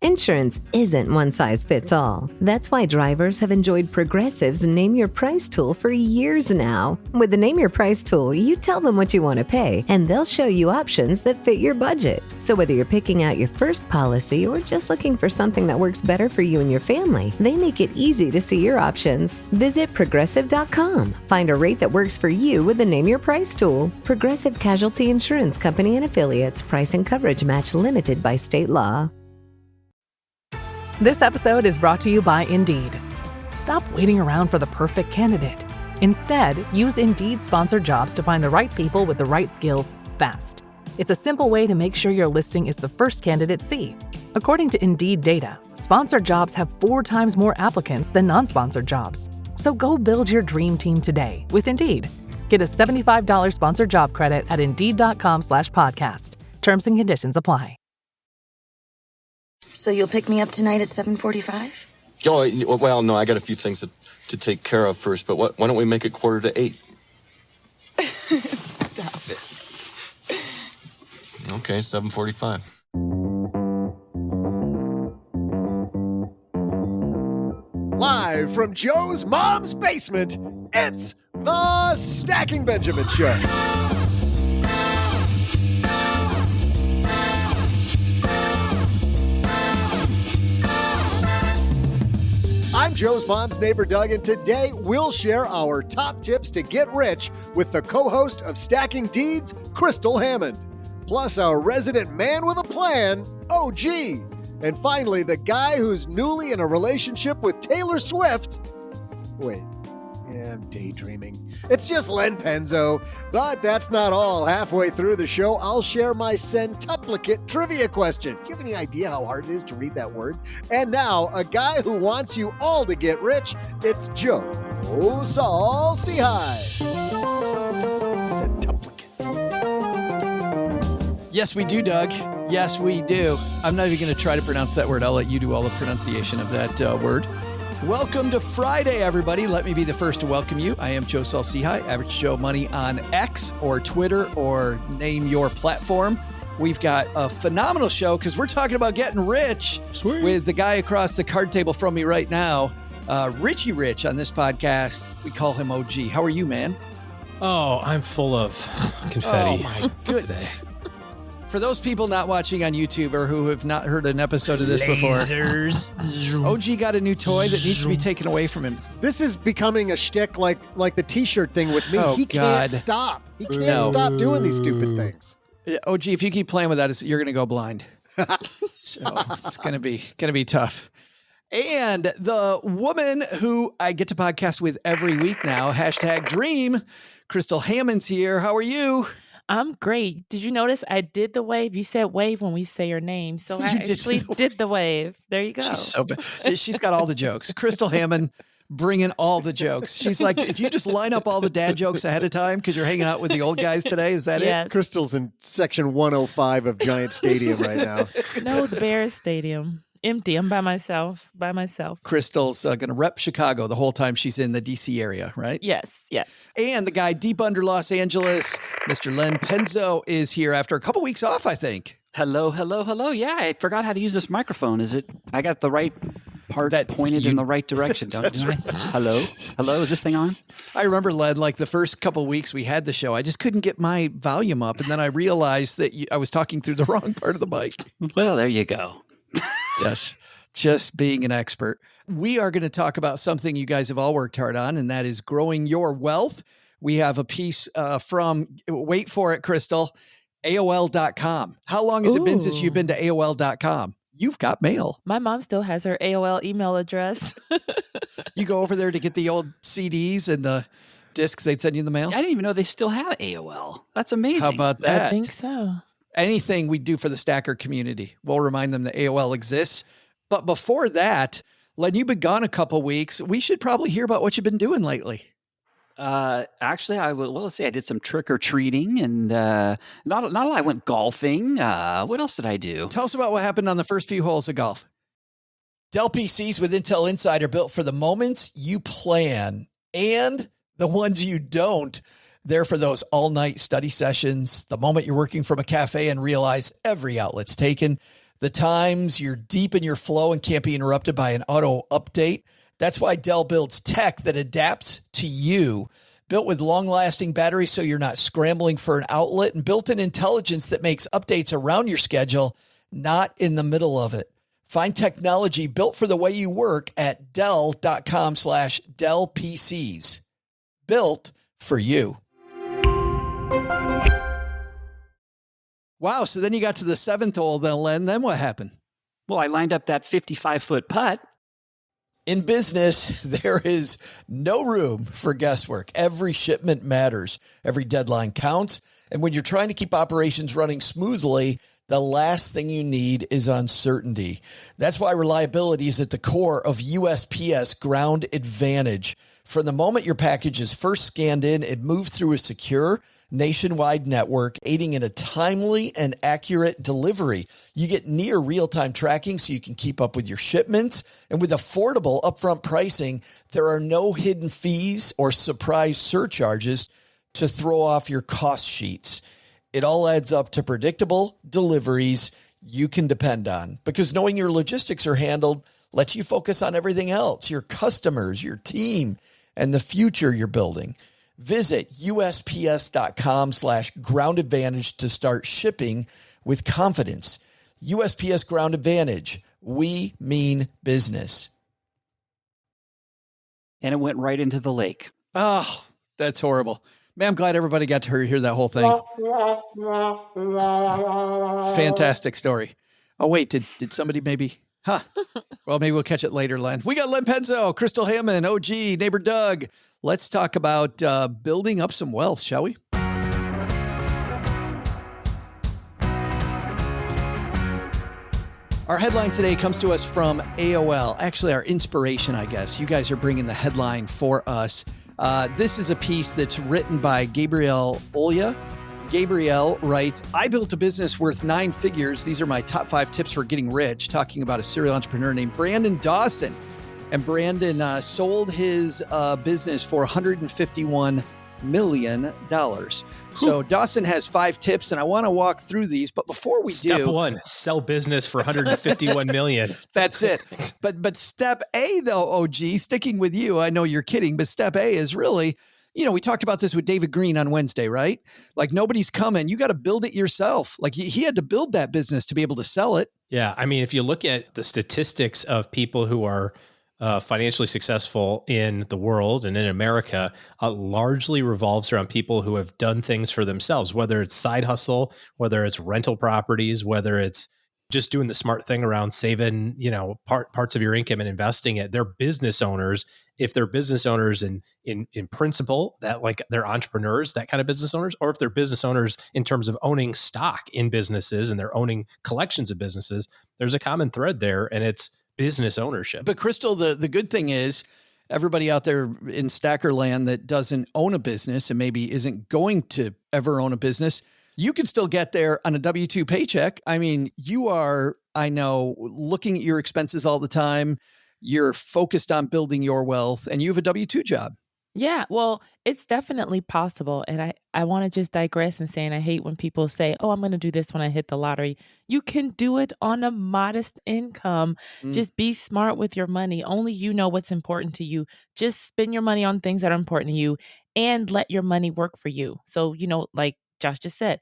Insurance isn't one size fits all. That's why drivers have enjoyed Progressive's Name Your Price tool for years now. With the Name Your Price tool, you tell them what you want to pay, and they'll show you options that fit your budget. So whether you're picking out your first policy or just looking for something that works better for you and your family, they make it easy to see your options. Visit Progressive.com. Find a rate that works for you with the Name Your Price tool. Progressive Casualty Insurance Company and Affiliates. Price and coverage match limited by state law. This episode is brought to you by Indeed. Stop waiting around for the perfect candidate. Instead, use Indeed sponsored jobs to find the right people with the right skills fast. It's a simple way to make sure your listing is the first candidates see. According to Indeed data, sponsored jobs have 4 times more applicants than non-sponsored jobs. So go build your dream team today with Indeed. Get a $75 sponsored job credit at Indeed.com/podcast. Terms and conditions apply. So you'll pick me up tonight at 7:45? Oh, well, no, I got a few things to take care of first, but why don't we make it 7:45? Stop it. Okay, 7:45. Live from Joe's mom's basement, it's the Stacking Benjamin Show. I'm Joe's mom's neighbor, Doug, and today we'll share our top tips to get rich with the co-host of Stacking Deeds, Crystal Hammond. Plus our resident man with a plan, OG. And finally, the guy who's newly in a relationship with Taylor Swift. Wait, yeah, I'm daydreaming. It's just Len Penzo. But that's not all. Halfway through the show, I'll share my centuplicate trivia question. Do you have any idea how hard it is to read that word? And now, a guy who wants you all to get rich, it's Joe Saul-Sehy. Centuplicate. Yes, we do, Doug. Yes, we do. I'm not even going to try to pronounce that word. I'll let you do all the pronunciation of that word. Welcome to Friday, everybody. Let me be the first to welcome you. I am Joe Saul-Sehy, Average Joe Money on X or Twitter or name your platform. We've got a phenomenal show because we're talking about getting rich. Sweet. With the guy across the card table from me right now, Richie Rich on this podcast. We call him OG. How are you, man? Oh, I'm full of confetti. Oh, my goodness. For those people not watching on YouTube or who have not heard an episode of this Lasers. before, OG got a new toy that needs to be taken away from him. This is becoming a shtick like the T-shirt thing with me. Oh, he God. can't stop. He can't stop doing these stupid things. OG, if you keep playing with that, you're going to go blind. So it's going to be tough. And the woman who I get to podcast with every week now, #Dream, Crystal Hammond's here. How are you? I'm great. Did you notice I did the wave? You said wave when we say your name. So I actually did the wave. There you go. She's so bad. She's got all the jokes. Crystal Hammond bringing all the jokes. She's like, do you just line up all the dad jokes ahead of time because you're hanging out with the old guys today? Is that Yes. it? Crystal's in section 105 of Giant Stadium right now. No, the Bears Stadium. Empty. I'm by myself. Crystal's going to rep Chicago the whole time she's in the D.C. area, right? Yes. And the guy deep under Los Angeles, Mr. Len Penzo, is here after a couple weeks off, I think. Hello. Yeah, I forgot how to use this microphone. I got the right part that pointed in the right direction, don't I? Hello? Is this thing on? I remember, Len, like the first couple of weeks we had the show, I just couldn't get my volume up. And then I realized that I was talking through the wrong part of the mic. Well, there you go. Yes. Just being an expert. We are going to talk about something you guys have all worked hard on, and that is growing your wealth. We have a piece from, wait for it, Crystal, AOL.com. How long has it been since you've been to AOL.com? You've got mail. My mom still has her AOL email address. You go over there to get the old CDs and the discs they'd send you in the mail? I didn't even know they still have AOL. That's amazing. How about that? I think so. Anything we do for the Stacker community, we'll remind them that AOL exists. But before that, Len, you've been gone a couple weeks. We should probably hear about what you've been doing lately. Actually, let's see. I did some trick or treating, and not a lot. I went golfing. What else did I do? Tell us about what happened on the first few holes of golf. Dell PCs with Intel Inside are built for the moments you plan and the ones you don't. They're for those all-night study sessions, the moment you're working from a cafe and realize every outlet's taken. the times you're deep in your flow and can't be interrupted by an auto update. That's why Dell builds tech that adapts to you. Built with long-lasting batteries so you're not scrambling for an outlet, and built-in intelligence that makes updates around your schedule, not in the middle of it. Find technology built for the way you work at Dell.com/Dell PCs. Built for you. Wow. So then you got to the 7th hole, then, Len. Then what happened? Well, I lined up that 55-foot putt. In business, there is no room for guesswork. Every shipment matters. Every deadline counts. And when you're trying to keep operations running smoothly, the last thing you need is uncertainty. That's why reliability is at the core of USPS Ground Advantage. From the moment your package is first scanned in, it moves through a secure nationwide network, aiding in a timely and accurate delivery. You get near real-time tracking so you can keep up with your shipments. And with affordable upfront pricing, there are no hidden fees or surprise surcharges to throw off your cost sheets. It all adds up to predictable deliveries you can depend on, because knowing your logistics are handled lets you focus on everything else, your customers, your team, and the future you're building. Visit USPS.com/Ground Advantage to start shipping with confidence. USPS Ground Advantage. We mean business. And it went right into the lake. Oh, that's horrible. Man, I'm glad everybody got to hear that whole thing. Fantastic story. Oh, wait, did somebody maybe... Huh. Well, maybe we'll catch it later, Len. We got Len Penzo, Crystal Hammond, OG, neighbor Doug. Let's talk about building up some wealth, shall we? Our headline today comes to us from AOL. Actually, our inspiration, I guess. You guys are bringing the headline for us. This is a piece that's written by Gabrielle Olya. Gabrielle writes, I built a business worth 9 figures. These are my top 5 tips for getting rich, talking about a serial entrepreneur named Brandon Dawson. And Brandon sold his business for $151 million. So Dawson has 5 tips, and I want to walk through these. But before we Step 1, sell business for $151 million. That's it. But step A, though, OG, sticking with you, I know you're kidding, but step A is really... You know, we talked about this with David Green on Wednesday, right? Like, nobody's coming. You got to build it yourself. Like, he had to build that business to be able to sell it. Yeah. I mean, if you look at the statistics of people who are financially successful in the world and in America, largely revolves around people who have done things for themselves, whether it's side hustle, whether it's rental properties, whether it's just doing the smart thing around saving, parts of your income and investing it. They're business owners. If they're business owners in principle, that like they're entrepreneurs, that kind of business owners, or if they're business owners in terms of owning stock in businesses and they're owning collections of businesses, there's a common thread there, and it's business ownership. But Crystal, the good thing is everybody out there in Stacker land that doesn't own a business and maybe isn't going to ever own a business, you can still get there on a W-2 paycheck. I mean, you are, I know, looking at your expenses all the time. You're focused on building your wealth, and you have a W-2 job. Yeah, well, it's definitely possible. And I want to just digress and saying I hate when people say, oh, I'm going to do this when I hit the lottery. You can do it on a modest income. Just be smart with your money. Only you know what's important to you. Just spend your money on things that are important to you and let your money work for you. So, like Josh just said,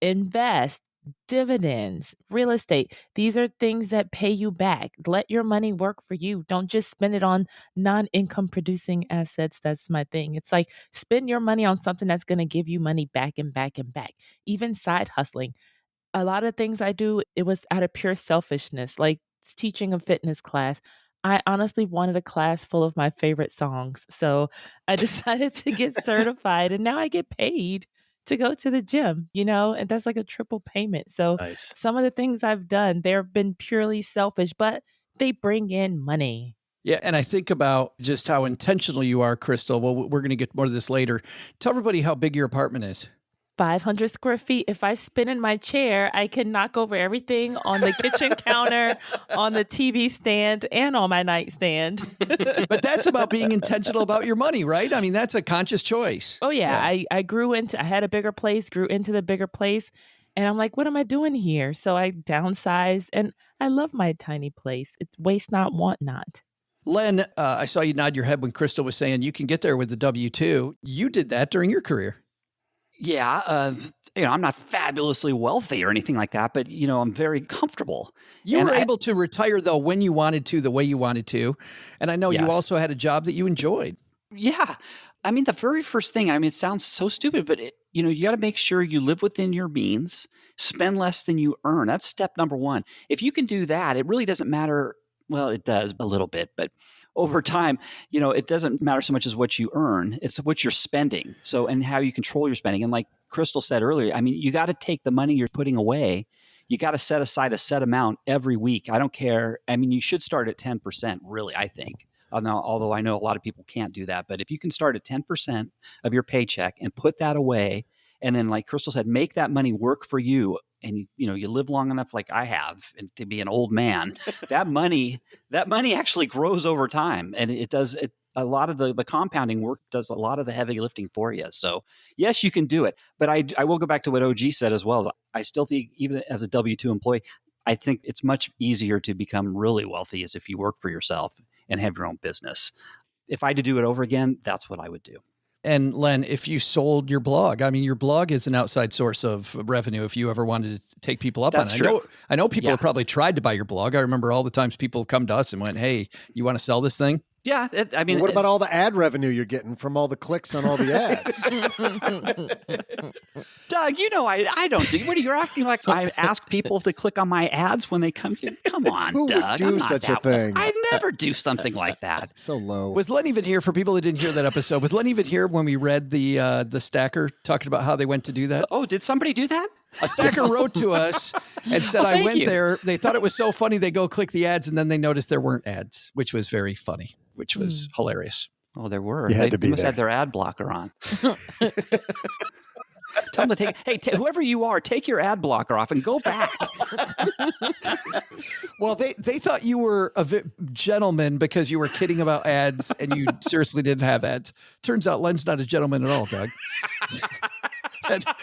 invest. Dividends, real estate. These are things that pay you back. Let your money work for you. Don't just spend it on non-income producing assets. That's my thing. It's like spend your money on something that's going to give you money back and back and back. Even side hustling. A lot of things I do, it was out of pure selfishness, like teaching a fitness class. I honestly wanted a class full of my favorite songs. So I decided to get certified, and now I get paid to go to the gym, and that's like a triple payment. So nice. Some of the things I've done, they've been purely selfish, but they bring in money. Yeah. And I think about just how intentional you are, Crystal. Well, we're going to get more to this later. Tell everybody how big your apartment is. 500 square feet. If I spin in my chair, I can knock over everything on the kitchen counter, on the TV stand, and on my nightstand. But that's about being intentional about your money, right? I mean, that's a conscious choice. Oh, yeah. I grew into, I had a bigger place, grew into the bigger place. And I'm like, what am I doing here? So I downsized, and I love my tiny place. It's waste not, want not. Len, I saw you nod your head when Crystal was saying you can get there with the W-2. You did that during your career. Yeah. I'm not fabulously wealthy or anything like that, but, I'm very comfortable. You were able to retire, though, when you wanted to, the way you wanted to. And I know you also had a job that you enjoyed. Yeah. I mean, the very first thing, it sounds so stupid, but you got to make sure you live within your means, spend less than you earn. That's step number one. If you can do that, it really doesn't matter. Well, it does a little bit, but over time, it doesn't matter so much as what you earn. It's what you're spending. So, and how you control your spending. And like Crystal said earlier, you got to take the money you're putting away. You got to set aside a set amount every week. I don't care. You should start at 10%, really, I think. Although I know a lot of people can't do that. But if you can start at 10% of your paycheck and put that away, and then like Crystal said, make that money work for you, and you live long enough like I have and to be an old man, that money actually grows over time. And it does a lot of the compounding work does a lot of the heavy lifting for you. So yes, you can do it. But I will go back to what OG said as well. I still think even as a W-2 employee, I think it's much easier to become really wealthy as if you work for yourself and have your own business. If I had to do it over again, that's what I would do. And Len, if you sold your blog, your blog is an outside source of revenue if you ever wanted to take people up That's on it. true. I know people have probably tried to buy your blog. I remember all the times people come to us and went, hey, you want to sell this thing? Yeah. What about all the ad revenue you're getting from all the clicks on all the ads? Doug, I don't do. What are you acting like? I ask people to click on my ads when they come here. Come on, Who Doug. would do such a thing? I never do something like that. So low. Was Len even here for people that didn't hear that episode? Was Len even here when we read the stacker talking about how they went to do that? Oh, did somebody do that? A stacker wrote to us and said, I went there. They thought it was so funny. They go click the ads and then they noticed there weren't ads, which was very funny, which was hilarious. Oh, there were. You had to be they must there. have their ad blocker on. Tell them to whoever you are, take your ad blocker off and go back. Well, they thought you were a gentleman because you were kidding about ads and you seriously didn't have ads. Turns out Len's not a gentleman at all, Doug.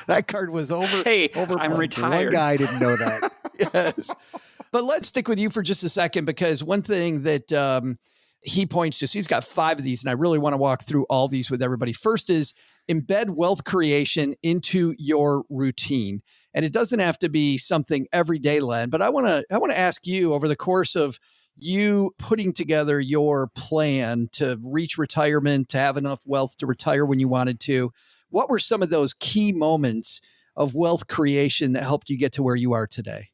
That card was over. Hey, overplayed. I'm retired. One guy didn't know that. Yes. But let's stick with you for just a second, because one thing that he points to, so he's got 5 of these, and I really want to walk through all these with everybody. First is embed wealth creation into your routine. And it doesn't have to be something every day, Len, but I want to ask you, over the course of you putting together your plan to reach retirement, to have enough wealth to retire when you wanted to, what were some of those key moments of wealth creation that helped you get to where you are today?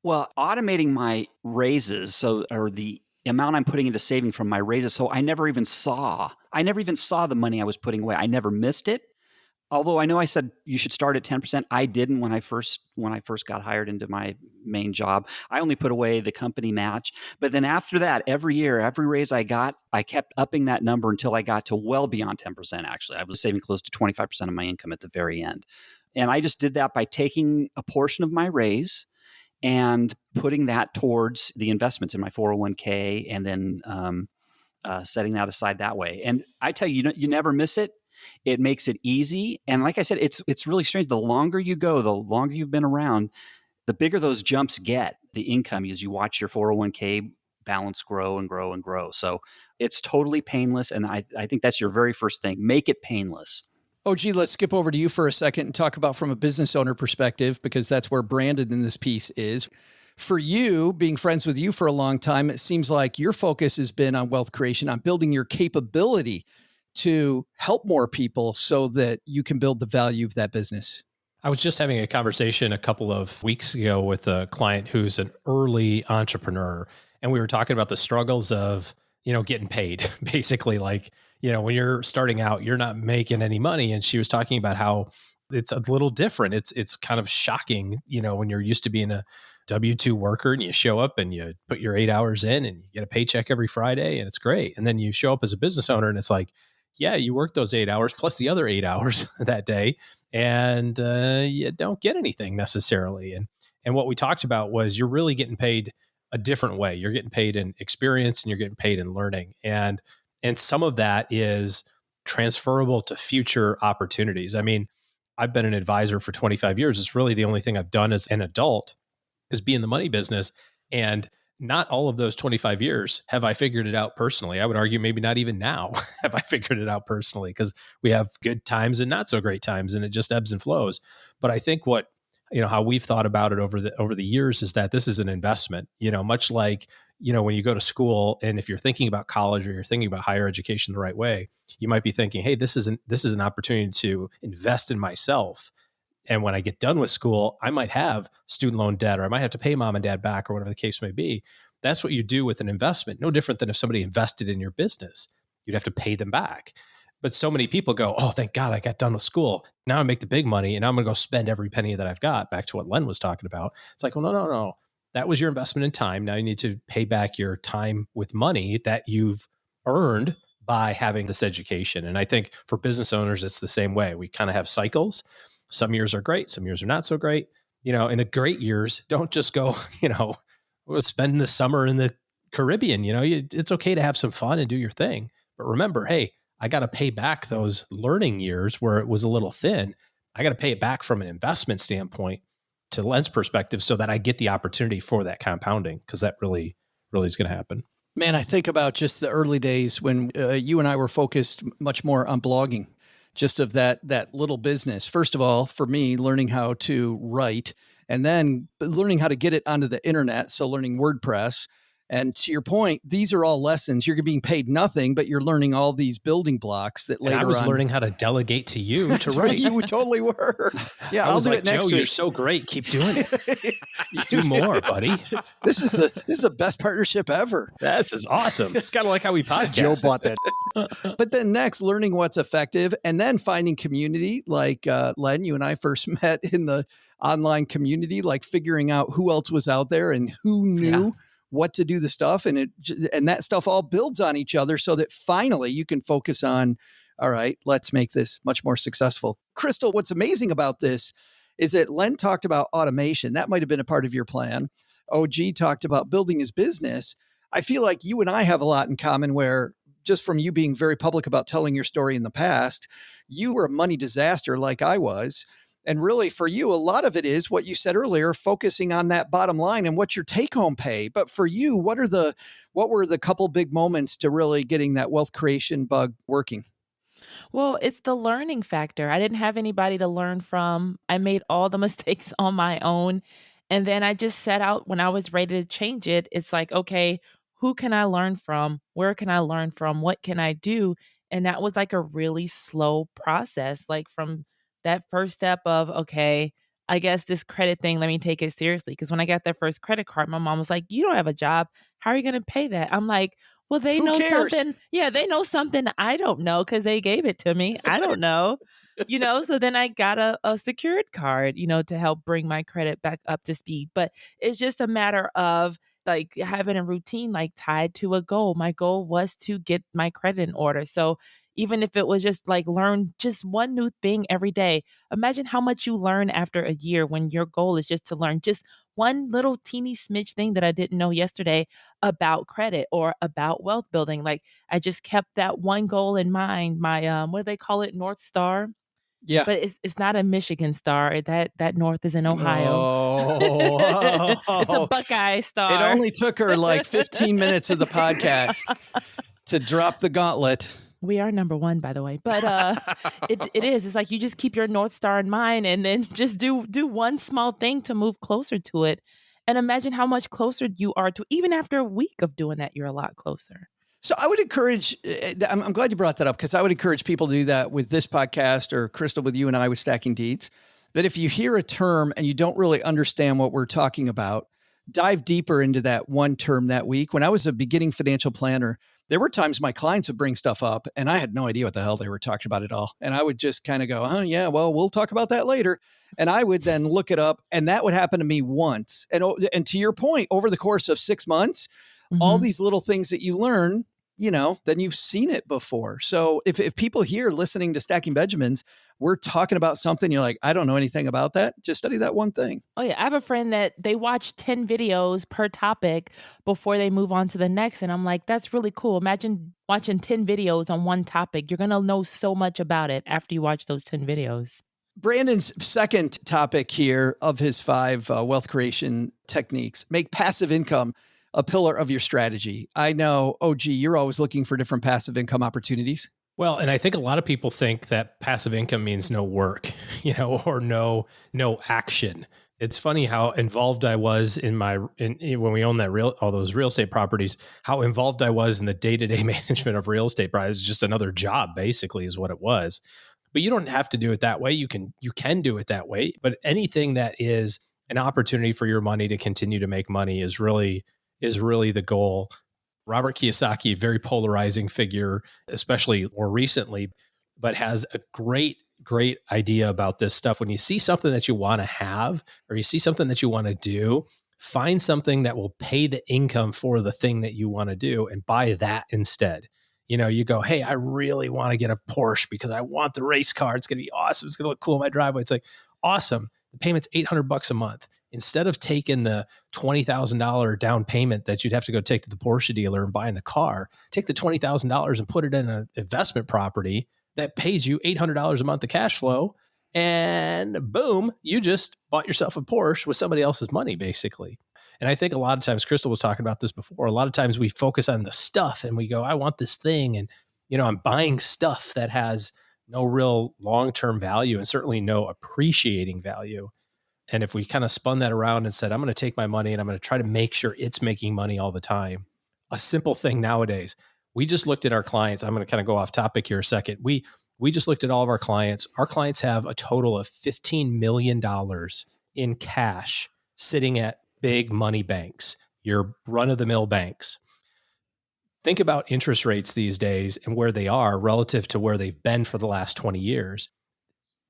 Well, automating my raises, or the amount I'm putting into saving from my raises, so I never even saw the money I was putting away. I never missed it. Although I know I said you should start at 10%, I didn't when I first got hired into my main job. I only put away the company match. But then after that, every year, every raise I got, I kept upping that number until I got to well beyond 10%, actually. I was saving close to 25% of my income at the very end. And I just did that by taking a portion of my raise and putting that towards the investments in my 401k, and then setting that aside that way. And I tell you, you never miss it. It makes it easy. And like I said, it's really strange. The longer you go, the longer you've been around, the bigger those jumps get, the income, as you watch your 401k balance grow and grow and grow. So it's totally painless. And I think that's your very first thing. Make it painless. Oh, gee, let's skip over to you for a second and talk about from a business owner perspective, because that's where Brandon in this piece is. For you, being friends with you for a long time, it seems like your focus has been on wealth creation, on building your capability to help more people so that you can build the value of that business. I was just having a conversation a couple of weeks ago with a client who's an early entrepreneur, and we were talking about the struggles of, getting paid. Basically, like, when you're starting out, you're not making any money. And she was talking about how it's a little different. It's kind of shocking, when you're used to being a W-2 worker and you show up and you put your 8 hours in and you get a paycheck every Friday and it's great. And then you show up as a business owner and it's like, yeah, you work those 8 hours plus the other 8 hours that day, and you don't get anything necessarily. And what we talked about was you're really getting paid a different way. You're getting paid in experience and you're getting paid in learning. And some of that is transferable to future opportunities. I mean, I've been an advisor for 25 years. It's really the only thing I've done as an adult is be in the money business. And not all of those 25 years have I figured it out personally. I would argue maybe not even now have I figured it out personally, because we have good times and not so great times, and it just ebbs and flows. But I think how we've thought about it over the years is that this is an investment, much like, when you go to school, and if you're thinking about college or you're thinking about higher education the right way, you might be thinking, hey, this is an opportunity to invest in myself. And when I get done with school, I might have student loan debt, or I might have to pay mom and dad back, or whatever the case may be. That's what you do with an investment. No different than if somebody invested in your business, you'd have to pay them back. But so many people go, oh, thank God I got done with school. Now I make the big money and I'm going to go spend every penny that I've got. Back to what Len was talking about. It's like, well, no. That was your investment in time. Now you need to pay back your time with money that you've earned by having this education. And I think for business owners, it's the same way. We kind of have cycles. Some years are great. Some years are not so great. In the great years, don't just go, we'll spend the summer in the Caribbean. It's okay to have some fun and do your thing. But remember, hey, I got to pay back those learning years where it was a little thin. I got to pay it back from an investment standpoint to Len's perspective so that I get the opportunity for that compounding, because that really, really is going to happen. Man, I think about just the early days when you and I were focused much more on blogging, just of that little business. First of all, for me, learning how to write, and then learning how to get it onto the internet. So learning WordPress. And to your point, these are all lessons. You're being paid nothing, but you're learning all these building blocks that later on. I was learning how to delegate to you to write. You totally were. Yeah, I'll do it next week. Joe, you're so great. Keep doing it. Do more, buddy. This is the best partnership ever. This is awesome. It's kind of like how we podcast. Joe bought that. But then next, learning what's effective, and then finding community like Len, you and I first met in the online community, like figuring out who else was out there and who knew what to do the stuff. And that stuff all builds on each other so that finally you can focus on, all right, let's make this much more successful. Crystal, what's amazing about this is that Len talked about automation. That might've been a part of your plan. OG talked about building his business. I feel like you and I have a lot in common where, just from you being very public about telling your story in the past, you were a money disaster like I was. And really for you, a lot of it is what you said earlier, focusing on that bottom line and what's your take home pay. But for you, what were the couple big moments to really getting that wealth creation bug working? Well, it's the learning factor. I didn't have anybody to learn from. I made all the mistakes on my own. And then I just set out when I was ready to change it. It's like, okay, who can I learn from? Where can I learn from? What can I do? And that was like a really slow process, like from that first step of, okay, I guess this credit thing, let me take it seriously. Because when I got that first credit card, my mom was like, you don't have a job. How are you going to pay that? I'm like, well, they Who know cares? something. Yeah, they know something I don't know because they gave it to me. I don't know. So then I got a secured card, to help bring my credit back up to speed. But it's just a matter of like having a routine like tied to a goal. My goal was to get my credit in order. So even if it was just like learn just one new thing every day, imagine how much you learn after a year when your goal is just to learn just one little teeny smidge thing that I didn't know yesterday about credit or about wealth building. Like I just kept that one goal in mind. My what do they call it? North Star. Yeah. But it's not a Michigan star. That North is in Ohio. Oh, it's a Buckeye star. It only took her like 15 minutes of the podcast to drop the gauntlet. We are number one, by the way. But it is. It's like you just keep your North Star in mind and then just do one small thing to move closer to it. And imagine how much closer you are to, even after a week of doing that, you're a lot closer. So I would encourage, I'm glad you brought that up, because I would encourage people to do that with this podcast, or Crystal with you and I with Stacking Deeds, that if you hear a term and you don't really understand what we're talking about, dive deeper into that one term that week. When I was a beginning financial planner, there were times my clients would bring stuff up and I had no idea what the hell they were talking about at all. And I would just kind of go, oh yeah, well, we'll talk about that later. And I would then look it up, and that would happen to me once. And to your point, over the course of 6 months, all these little things that you learn, then you've seen it before. So if people here listening to Stacking Benjamins, we're talking about something, you're like, I don't know anything about that, just study that one thing. Oh yeah. I have a friend that they watch 10 videos per topic before they move on to the next. And I'm like, that's really cool. Imagine watching 10 videos on one topic. You're going to know so much about it after you watch those 10 videos. Brandon's second topic here of his 5 wealth creation techniques: make passive income a pillar of your strategy. I know, OG, you're always looking for different passive income opportunities. Well, and I think a lot of people think that passive income means no work, or no action. It's funny how involved I was in when we owned all those real estate properties, how involved I was in the day-to-day management of real estate properties. It was just another job, basically, is what it was. But you don't have to do it that way. You can do it that way. But anything that is an opportunity for your money to continue to make money is really the goal. Robert Kiyosaki, very polarizing figure, especially more recently, but has a great idea about this stuff. When you see something that you want to have, or you see something that you want to do, find something that will pay the income for the thing that you want to do and buy that instead. You go, hey, I really want to get a Porsche because I want the race car. It's going to be awesome. It's going to look cool in my driveway. It's like, awesome. The payment's $800 a month. Instead of taking the $20,000 down payment that you'd have to go take to the Porsche dealer and buying the car, take the $20,000 and put it in an investment property that pays you $800 a month of cash flow. And boom, you just bought yourself a Porsche with somebody else's money, basically. And I think a lot of times, Crystal was talking about this before, a lot of times we focus on the stuff and we go, I want this thing. And, I'm buying stuff that has no real long-term value and certainly no appreciating value. And if we kind of spun that around and said, I'm going to take my money and I'm going to try to make sure it's making money all the time. A simple thing nowadays, we just looked at our clients. I'm going to kind of go off topic here a second. We just looked at all of our clients. Our clients have a total of $15 million in cash sitting at big money banks, your run-of-the-mill banks. Think about interest rates these days and where they are relative to where they've been for the last 20 years.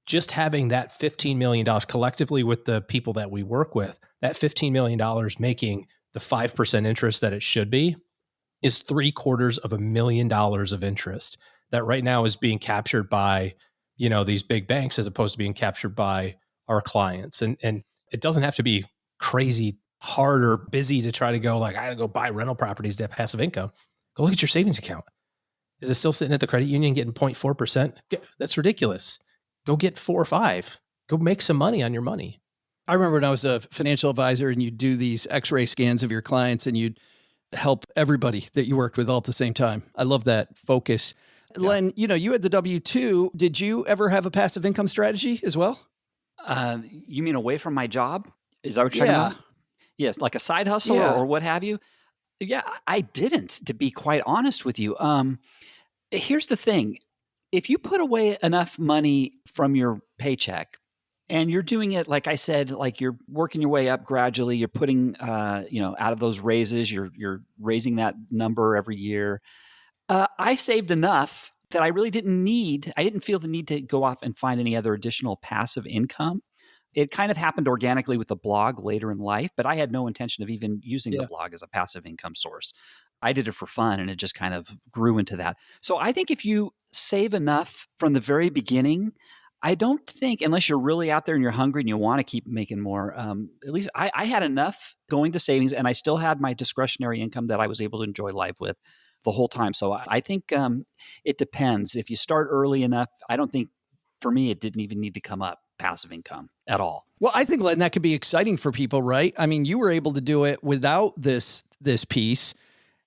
Just having that $15 million collectively with the people that we work with, that $15 million making the 5% interest that it should be, is $750,000 of interest that right now is being captured by, these big banks as opposed to being captured by our clients. And it doesn't have to be crazy hard or busy to try to go like, I gotta go buy rental properties to have passive income. Go look at your savings account. Is it still sitting at the credit union getting 0.4%? That's ridiculous. Go get 4 or 5. Go make some money on your money. I remember when I was a financial advisor and you'd do these x-ray scans of your clients and you'd help everybody that you worked with all at the same time. I love that focus. Yeah. Len, you had the W-2. Did you ever have a passive income strategy as well? You mean away from my job? Is that what you're talking about? Yes, like a side hustle or what have you? Yeah, I didn't, to be quite honest with you. Here's the thing. If you put away enough money from your paycheck and you're doing it, like I said, like you're working your way up gradually, you're putting, out of those raises, you're raising that number every year. I saved enough that I really I didn't feel the need to go off and find any other additional passive income. It kind of happened organically with the blog later in life, but I had no intention of even using the blog as a passive income source. I did it for fun and it just kind of grew into that. So I think if you save enough from the very beginning, I don't think, unless you're really out there and you're hungry and you want to keep making more, at least I had enough going to savings and I still had my discretionary income that I was able to enjoy life with the whole time. So I think it depends. If you start early enough, I don't think, for me, it didn't even need to come up, passive income at all. Well, I think, Len, that could be exciting for people, right? I mean, you were able to do it without this piece.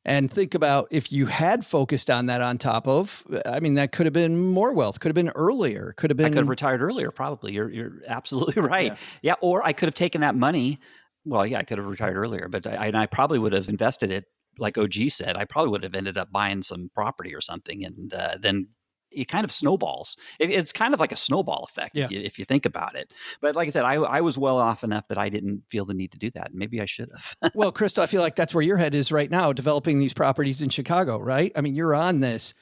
And think about if you had focused on that on top of, that could have been more wealth, could have been earlier, could have been. I could have retired earlier, probably. You're absolutely right. Yeah. Or I could have taken that money. Well, yeah, I could have retired earlier, but I probably would have invested it. Like OG said, I probably would have ended up buying some property or something. And then it kind of snowballs. It's kind of like a snowball effect if you think about it. But like I said, I was well off enough that I didn't feel the need to do that. Maybe I should have. Well, Crystal, I feel like that's where your head is right now, developing these properties in Chicago, right? I mean, you're on this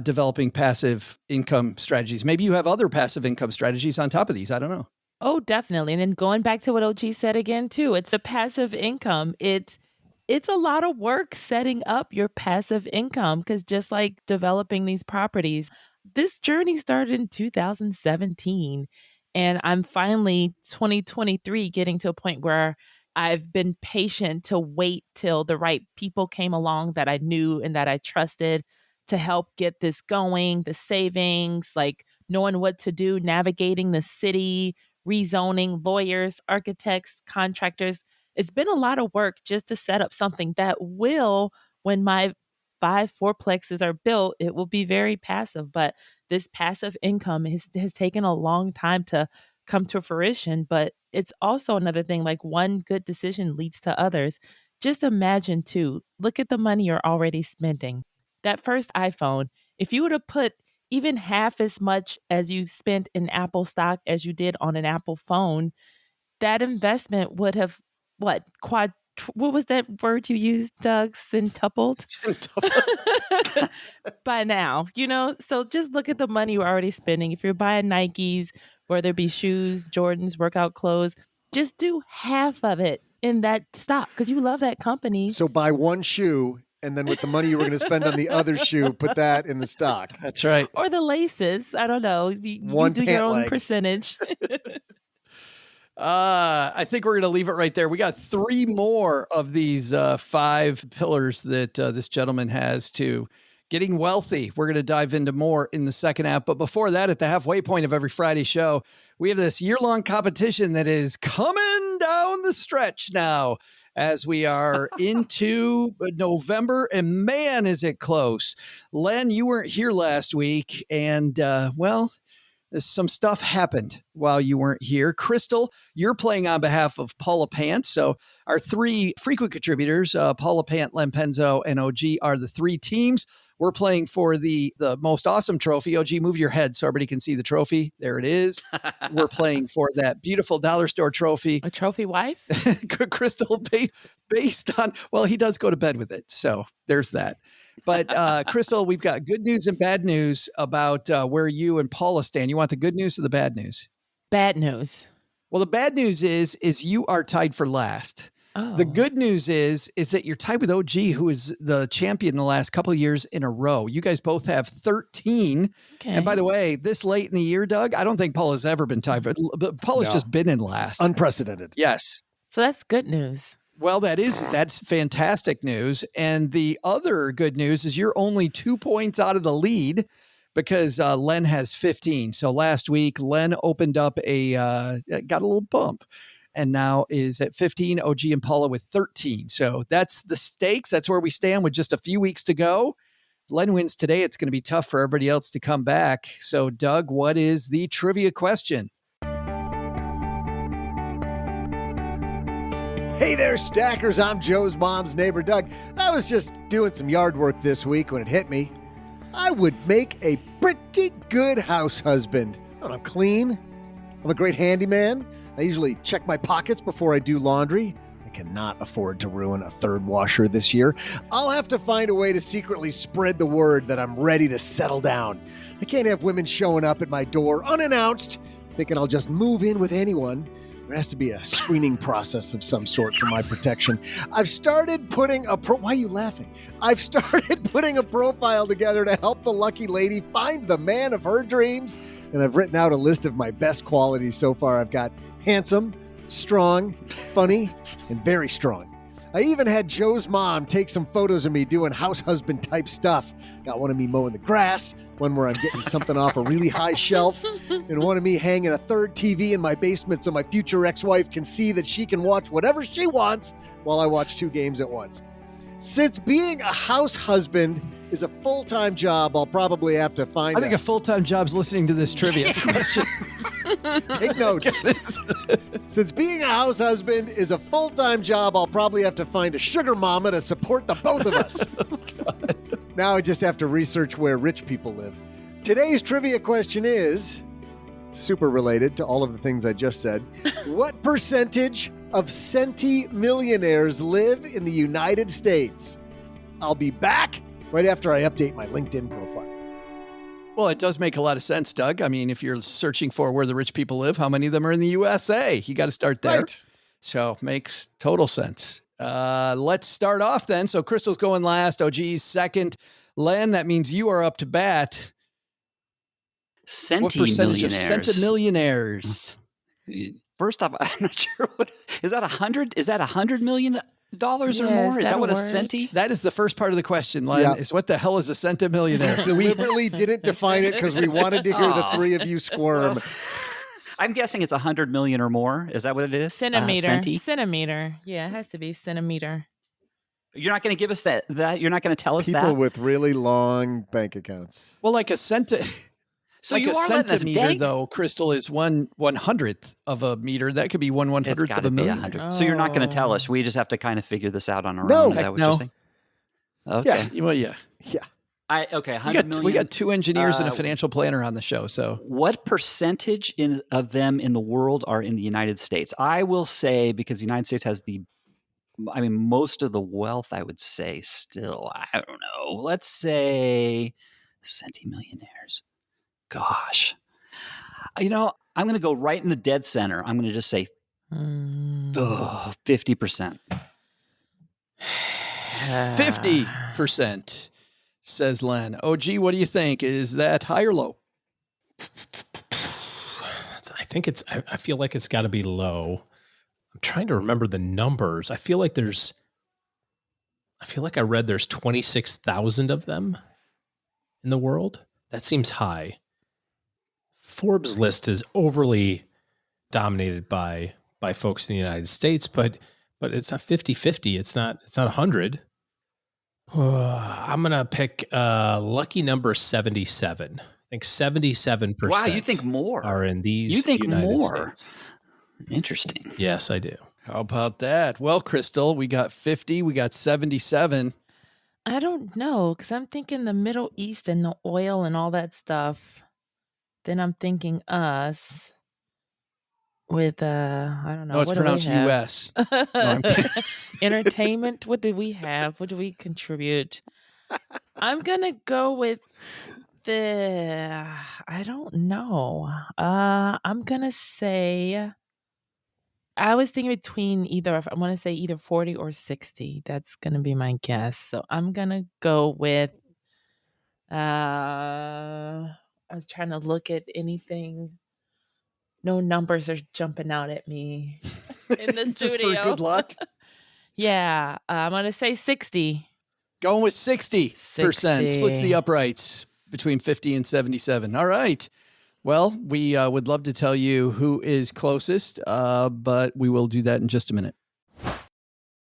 developing passive income strategies. Maybe you have other passive income strategies on top of these. I don't know. Oh, definitely. And then going back to what OG said again, too, it's a passive income. It's a lot of work setting up your passive income because just like developing these properties, this journey started in 2017 and I'm finally 2023 getting to a point where I've been patient to wait till the right people came along that I knew and that I trusted to help get this going, the savings, like knowing what to do, navigating the city, rezoning, lawyers, architects, contractors. It's been a lot of work just to set up something that will, when my 5 fourplexes are built, it will be very passive. But this passive income has taken a long time to come to fruition. But it's also another thing, like one good decision leads to others. Just imagine too, look at the money you're already spending. That first iPhone, if you would have put even half as much as you spent in Apple stock as you did on an Apple phone, that investment would have what was that word you used, Doug? Centupled? By now, so just look at the money you're already spending. If you're buying Nikes, whether it be shoes, Jordans, workout clothes, just do half of it in that stock because you love that company. So buy one shoe, and then with the money you were going to spend on the other shoe, put that in the stock. That's right. Or the laces. I don't know. You do your own percentage. I think we're going to leave it right there. We got 3 more of these 5 pillars that this gentleman has to getting wealthy. We're going to dive into more in the second half. But before that, at the halfway point of every Friday show, we have this year-long competition that is coming down the stretch now as we are into November. And man, is it close. Len, you weren't here last week. And, some stuff happened while you weren't here. Crystal, you're playing on behalf of Paula Pant. So our 3 frequent contributors, Paula Pant, Len Penzo, and OG are the 3 teams. We're playing for the most awesome trophy. OG, move your head so everybody can see the trophy. There it is. We're playing for that beautiful dollar store trophy. A trophy wife? Crystal, based on, well, he does go to bed with it. So there's that. But Crystal, we've got good news and bad news about where you and Paula stand. You want the good news or the bad news? Bad news. Well, the bad news is you are tied for last. Oh. The good news is that you're tied with OG, who is the champion the last couple of years in a row. You guys both have 13. Okay. And by the way, this late in the year, Doug, I don't think Paula's ever been tied for. But Paula's just been in last. Unprecedented. Yes. So that's good news. Well, that's fantastic news. And the other good news is you're only 2 points out of the lead because Len has 15. So last week, Len opened up got a little bump and now is at 15, OG and Paula with 13. So that's the stakes. That's where we stand with just a few weeks to go. If Len wins today, it's going to be tough for everybody else to come back. So Doug, what is the trivia question? Hey there, stackers. I'm Joe's mom's neighbor, Doug. I was just doing some yard work this week when it hit me. I would make a pretty good house husband. I'm clean. I'm a great handyman. I usually check my pockets before I do laundry. I cannot afford to ruin a 3rd washer this year. I'll have to find a way to secretly spread the word that I'm ready to settle down. I can't have women showing up at my door unannounced, thinking I'll just move in with anyone. There has to be a screening process of some sort for my protection. I've started putting why are you laughing? I've started putting a profile together to help the lucky lady find the man of her dreams. And I've written out a list of my best qualities so far. I've got handsome, strong, funny, and very strong. I even had Joe's mom take some photos of me doing house husband type stuff. Got one of me mowing the grass, one where I'm getting something off a really high shelf, and one of me hanging a 3rd TV in my basement so my future ex-wife can see that she can watch whatever she wants while I watch 2 games at once. Since being a house husband is a full-time job, I'll probably have to find I think a full-time job's listening to this trivia question. Take notes. Since being a house husband is a full-time job, I'll probably have to find a sugar mama to support the both of us. Now I just have to research where rich people live. Today's trivia question is super related to all of the things I just said. What percentage of centimillionaires live in the United States? I'll be back right after I update my LinkedIn profile. Well, it does make a lot of sense, Doug. I mean, if you're searching for where the rich people live, how many of them are in the USA? You got to start there. Right. So makes total sense. Let's start off then. So Crystal's going last, OG's second. Len, that means you are up to bat. What percentage of centimillionaires? First off, I'm not sure what is that. $100 million or more? Is that what a centi? That is the first part of the question, Len. Is what the hell is a centimillionaire? We deliberately didn't define it because we wanted to hear the three of you squirm. I'm guessing it's 100 million or more. Is that what it is? Centimeter. Centimeter. Yeah, it has to be centimeter. You're not going to give us that. You're not going to tell us that. People with really long bank accounts. Well, like a So like you a are letting us centimeter, dang- though, Crystal, is 1/100th of a meter. That could be 1/100th of a million. 100. So you're not going to tell us. We just have to kind of figure this out on our No. own. Is that what you're saying? Okay. Yeah. Well, yeah. Yeah. 100 million. We got two engineers and a financial planner on the show. So what percentage of them in the world are in the United States? I will say, because the United States has most of the wealth, I would say still. I don't know. Let's say centimillionaires. Gosh. I'm going to go right in the dead center. I'm going to just say 50%. 50%, says Len. OG, what do you think? Is that high or low? I feel like it's got to be low. I'm trying to remember the numbers. I feel like I read there's 26,000 of them in the world. That seems high. Forbes list is overly dominated by folks in the United States, but it's not 50-50. It's not 100. I'm going to pick lucky number 77. I think 77%. Wow, you think more are in these You think United more. States. Interesting. Yes, I do. How about that? Well, Crystal, we got 50, we got 77. I don't know, because I'm thinking the Middle East and the oil and all that stuff. Then I'm thinking us with, I don't know. No, it's what do we pronounced have? U.S. No, I'm kidding. Entertainment. What did we have? What do we contribute? I'm going to go with I don't know. I'm going to say, I was thinking between I want to say either 40 or 60. That's going to be my guess. So I'm going to go with, I was trying to look at anything. No numbers are jumping out at me in the Just studio. for good luck. Yeah. I'm going to say 60. Going with 60%. Splits the uprights between 50 and 77. All right. Well, we would love to tell you who is closest, but we will do that in just a minute.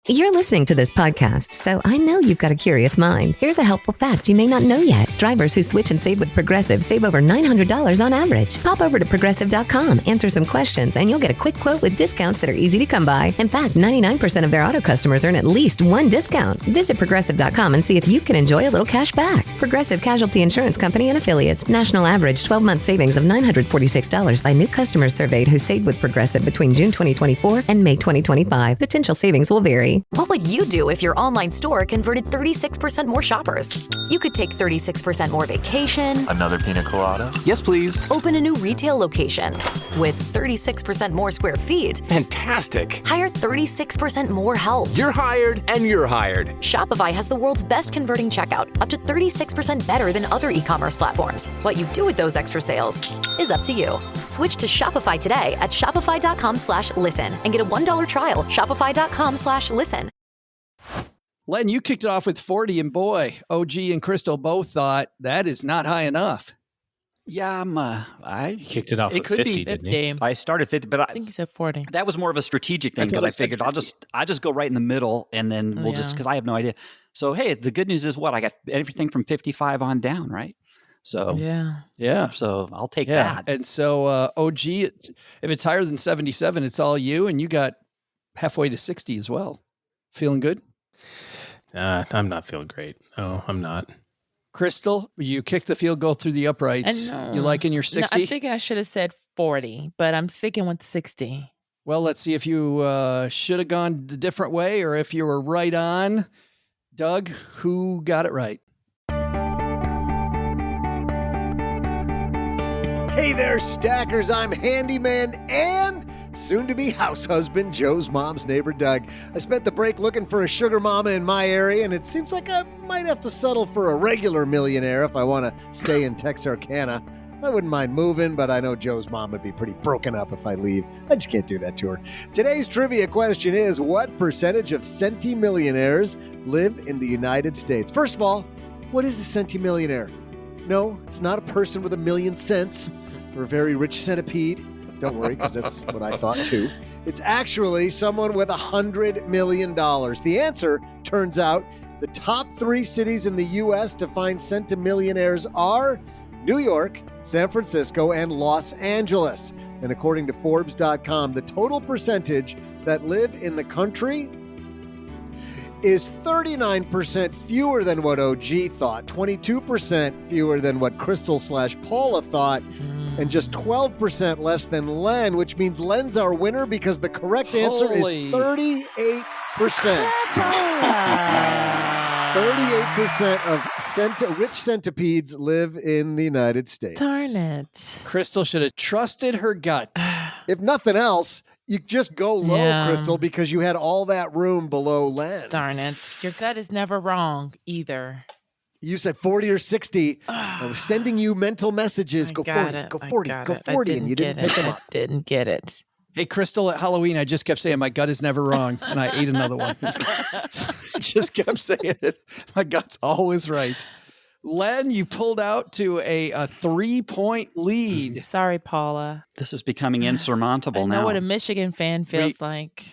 You're listening to this podcast, so I know you've got a curious mind. Here's a helpful fact you may not know yet. Drivers who switch and save with Progressive save over $900 on average. Pop over to Progressive.com, answer some questions, and you'll get a quick quote with discounts that are easy to come by. In fact, 99% of their auto customers earn at least one discount. Visit Progressive.com and see if you can enjoy a little cash back. Progressive Casualty Insurance Company and Affiliates. National average 12-month savings of $946 by new customers surveyed who saved with Progressive between June 2024 and May 2025. Potential savings will vary. What would you do if your online store converted 36% more shoppers? You could take 36% more vacation. Another pina colada? Yes, please. Open a new retail location with 36% more square feet. Fantastic. Hire 36% more help. You're hired and you're hired. Shopify has the world's best converting checkout, up to 36% better than other e-commerce platforms. What you do with those extra sales is up to you. Switch to Shopify today at shopify.com/listen and get a $1 trial. Shopify.com/listen. Len, you kicked it off with 40, and boy, OG and Crystal both thought that is not high enough. Yeah, He kicked it off at 50, didn't he? I started 50, but I think you said 40. That was more of a strategic thing because I figured I'll just go right in the middle and then we'll just, because I have no idea. So, hey, the good news is what? I got everything from 55 on down, right? So, yeah. So I'll take that. And so, OG, if it's higher than 77, it's all you, and you got halfway to 60 as well. Feeling good? I'm not feeling great. No, I'm not. Crystal, you kicked the field goal through the uprights. You liking your 60? No, I'm thinking I should have said 40, but I'm sticking with 60. Well, let's see if you should have gone the different way or if you were right on. Doug, who got it right? Hey there, stackers. I'm handyman and soon-to-be house husband, Joe's mom's neighbor, Doug. I spent the break looking for a sugar mama in my area, and it seems like I might have to settle for a regular millionaire if I want to stay in Texarkana. I wouldn't mind moving, but I know Joe's mom would be pretty broken up if I leave. I just can't do that to her. Today's trivia question is, what percentage of centimillionaires live in the United States? First of all, what is a centimillionaire? No, it's not a person with $1 million cents or a very rich centipede. Don't worry, because that's what I thought too. It's actually someone with $100 million. The answer, turns out, the top 3 cities in the U.S. to find centimillionaires are New York, San Francisco, and Los Angeles. And according to Forbes.com, the total percentage that live in the country is 39% fewer than what OG thought, 22% fewer than what Crystal/Paula thought, and just 12% less than Len, which means Len's our winner because the correct answer is 38%. 38% of rich centipedes live in the United States. Darn it. Crystal should have trusted her gut. If nothing else, you just go low, Crystal, because you had all that room below Len. Darn it. Your gut is never wrong either. You said 40 or 60. I was sending you mental messages. Go 40, go 40, go 40, and you didn't pick them up. Didn't get it. Hey, Crystal, at Halloween, I just kept saying my gut is never wrong, and I ate another one. I just kept saying it. My gut's always right. Len, you pulled out to a 3-point lead. Sorry, Paula. This is becoming insurmountable now. I know what a Michigan fan feels like.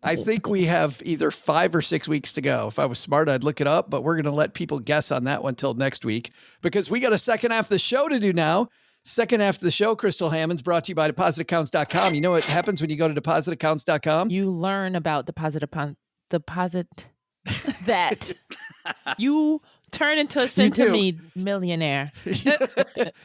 I think we have either 5 or 6 weeks to go. If I was smart, I'd look it up, but we're going to let people guess on that one till next week because we got a second half of the show to do now. Second half of the show, Crystal Hammond's brought to you by depositaccounts.com. You know what happens when you go to depositaccounts.com? You learn about deposit that you turn into a centimillionaire.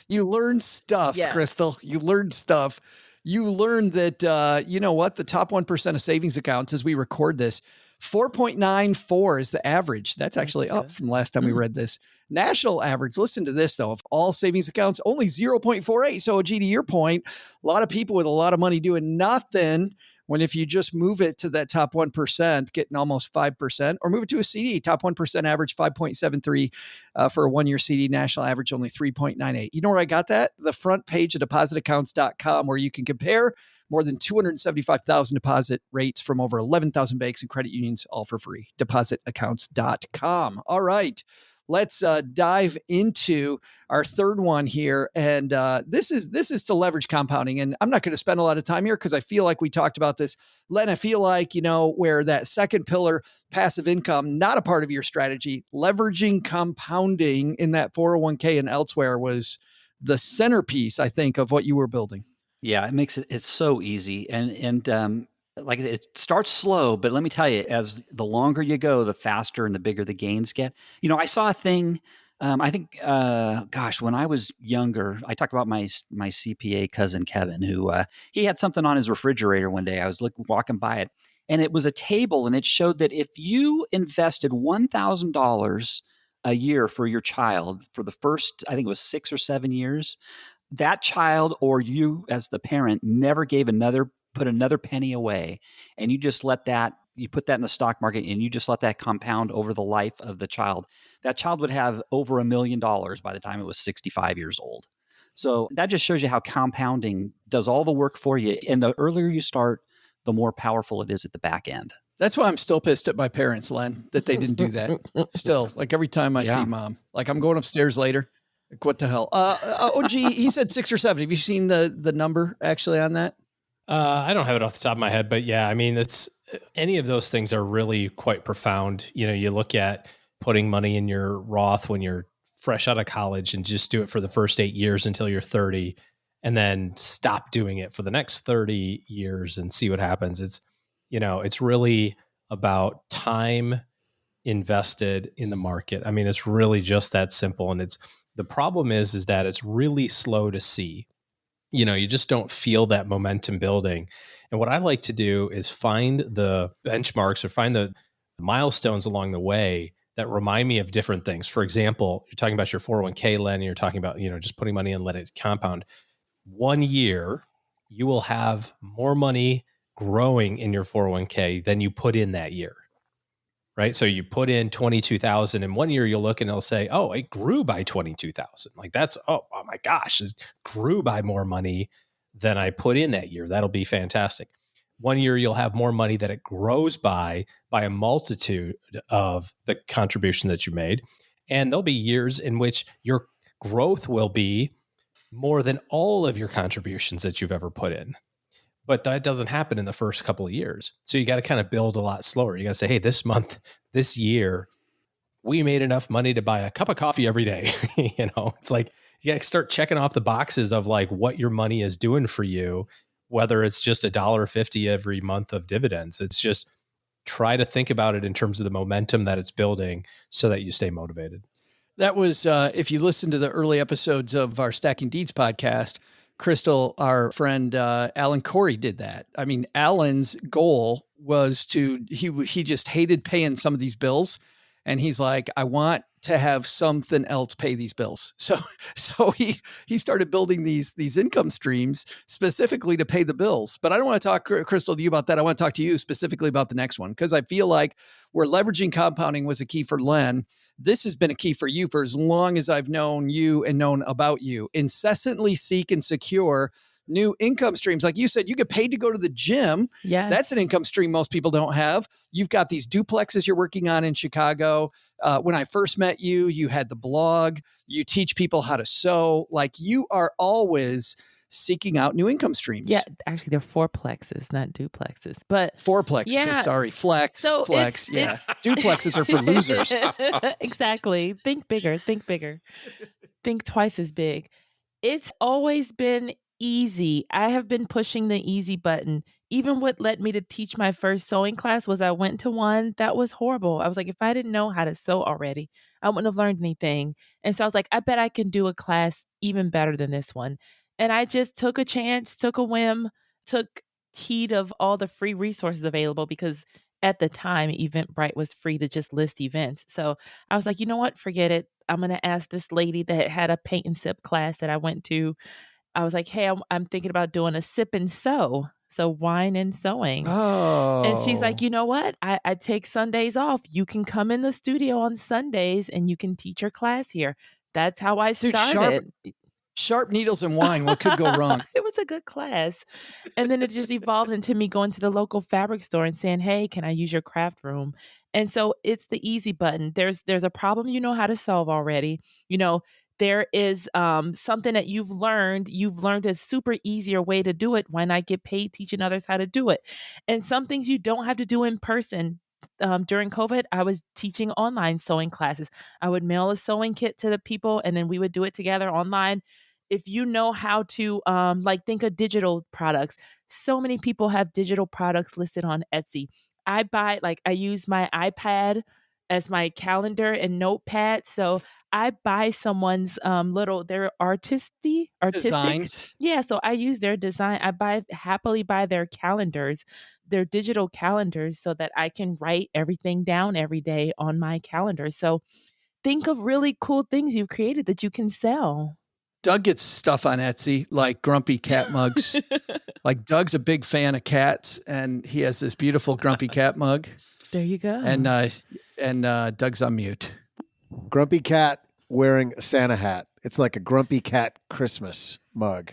You learn stuff, yes. Crystal. You learn stuff. You learn that, you know what? The top 1% of savings accounts as we record this, 4.94 is the average. That's actually up from last time we read this. National average, listen to this though, of all savings accounts, only 0.48. So G, to your point, a lot of people with a lot of money doing nothing when if you just move it to that top 1%, getting almost 5%, or move it to a CD, top 1% average 5.73 for a 1-year CD, national average only 3.98. You know where I got that? The front page of depositaccounts.com, where you can compare more than 275,000 deposit rates from over 11,000 banks and credit unions, all for free. Depositaccounts.com. All right. Let's dive into our third one here. And this is to leverage compounding. And I'm not going to spend a lot of time here because I feel like we talked about this. Len, I feel like, you know, where that second pillar, passive income, not a part of your strategy, leveraging compounding in that 401k and elsewhere was the centerpiece, I think, of what you were building. Yeah, it makes it's so easy. And like it starts slow, but let me tell you, as the longer you go, the faster and the bigger the gains get. You know, I saw a thing, I think, when I was younger, I talked about my CPA cousin, Kevin, who he had something on his refrigerator one day. I was walking by it, and it was a table, and it showed that if you invested $1,000 a year for your child for the first, I think it was 6 or 7 years, that child or you as the parent never put another penny away, and you just put that in the stock market and you just let that compound over the life of the child. That child would have over $1 million by the time it was 65 years old. So that just shows you how compounding does all the work for you. And the earlier you start, the more powerful it is at the back end. That's why I'm still pissed at my parents, Len, that they didn't do that. Still, like every time I see mom, like I'm going upstairs later. Like, what the hell? OG, he said 6 or 7. Have you seen the number actually on that? I don't have it off the top of my head, but yeah, I mean, it's any of those things are really quite profound. You know, you look at putting money in your Roth when you're fresh out of college and just do it for the first 8 years until you're 30 and then stop doing it for the next 30 years and see what happens. It's, you know, it's really about time invested in the market. I mean, it's really just that simple. And the problem is that it's really slow to see. You know, you just don't feel that momentum building. And what I like to do is find the benchmarks or find the milestones along the way that remind me of different things. For example, you're talking about your 401k, Len, and you're talking about, you know, just putting money in and let it compound. 1 year, you will have more money growing in your 401k than you put in that year. Right. So you put in 22,000 in 1 year, you'll look and it'll say, oh, it grew by 22,000. Like that's, oh my gosh, it grew by more money than I put in that year. That'll be fantastic. One year you'll have more money that it grows by a multitude of the contribution that you made. And there'll be years in which your growth will be more than all of your contributions that you've ever put in. But that doesn't happen in the first couple of years. So you got to kind of build a lot slower. You got to say, hey, this month, this year, we made enough money to buy a cup of coffee every day. It's like you got to start checking off the boxes of like what your money is doing for you, whether it's just $1.50 every month of dividends. It's just try to think about it in terms of the momentum that it's building so that you stay motivated. That was, if you listen to the early episodes of our Stacking Deeds podcast, Crystal, our friend Alan Corey did that. I mean, Alan's goal was he just hated paying some of these bills. And he's like, I want to have something else pay these bills. So he started building these income streams specifically to pay the bills. But I don't want to talk, Crystal, to you about that. I want to talk to you specifically about the next one, because I feel like where leveraging compounding was a key for Len, this has been a key for you for as long as I've known you and known about you. Incessantly seek and secure new income streams. Like you said, you get paid to go to the gym. Yes. That's an income stream most people don't have. You've got these duplexes you're working on in Chicago. When I first met you, you had the blog. You teach people how to sew. Like you are always seeking out new income streams. Yeah, actually, they're fourplexes, not duplexes. But fourplexes, yeah. Sorry, flex. Yeah, duplexes are for losers. Exactly. Think bigger. Think twice as big. It's always been easy. I have been pushing the easy button. Even what led me to teach my first sewing class was I went to one that was horrible. I was like, if I didn't know how to sew already, I wouldn't have learned anything. And so I was like, I bet I can do a class even better than this one. And I just took a chance, took a whim, took heed of all the free resources available, because at the time, Eventbrite was free to just list events. So I was like, you know what? Forget it. I'm going to ask this lady that had a paint and sip class that I went to. I was like, hey, I'm thinking about doing a sip and sew. So wine and sewing. Oh. And she's like, you know what? I take Sundays off. You can come in the studio on Sundays and you can teach your class here. That's how I started. Sharp needles and wine. What could go wrong? It was a good class. And then it just evolved into me going to the local fabric store and saying, hey, can I use your craft room? And so it's the easy button. There's a problem you know how to solve already. There is something that you've learned a super easier way to do it. Why not get paid teaching others how to do it? And some things you don't have to do in person. During COVID, I was teaching online sewing classes. I would mail a sewing kit to the people and then we would do it together online. If you know how to think of digital products, so many people have digital products listed on Etsy. I use my iPad as my calendar and notepad. So I buy someone's they're artistic designs. Yeah. So I use their design. I happily buy their calendars, their digital calendars, so that I can write everything down every day on my calendar. So think of really cool things you've created that you can sell. Doug gets stuff on Etsy, like grumpy cat mugs. Like Doug's a big fan of cats, and he has this beautiful grumpy cat mug. There you go. And Doug's on mute. Grumpy cat wearing a Santa hat. It's like a grumpy cat Christmas mug.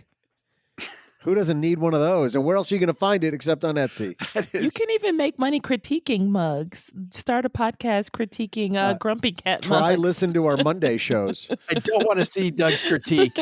Who doesn't need one of those? And where else are you going to find it except on Etsy? You can even make money critiquing mugs. Start a podcast critiquing grumpy cat mugs. Try listen to our Monday shows. I don't want to see Doug's critique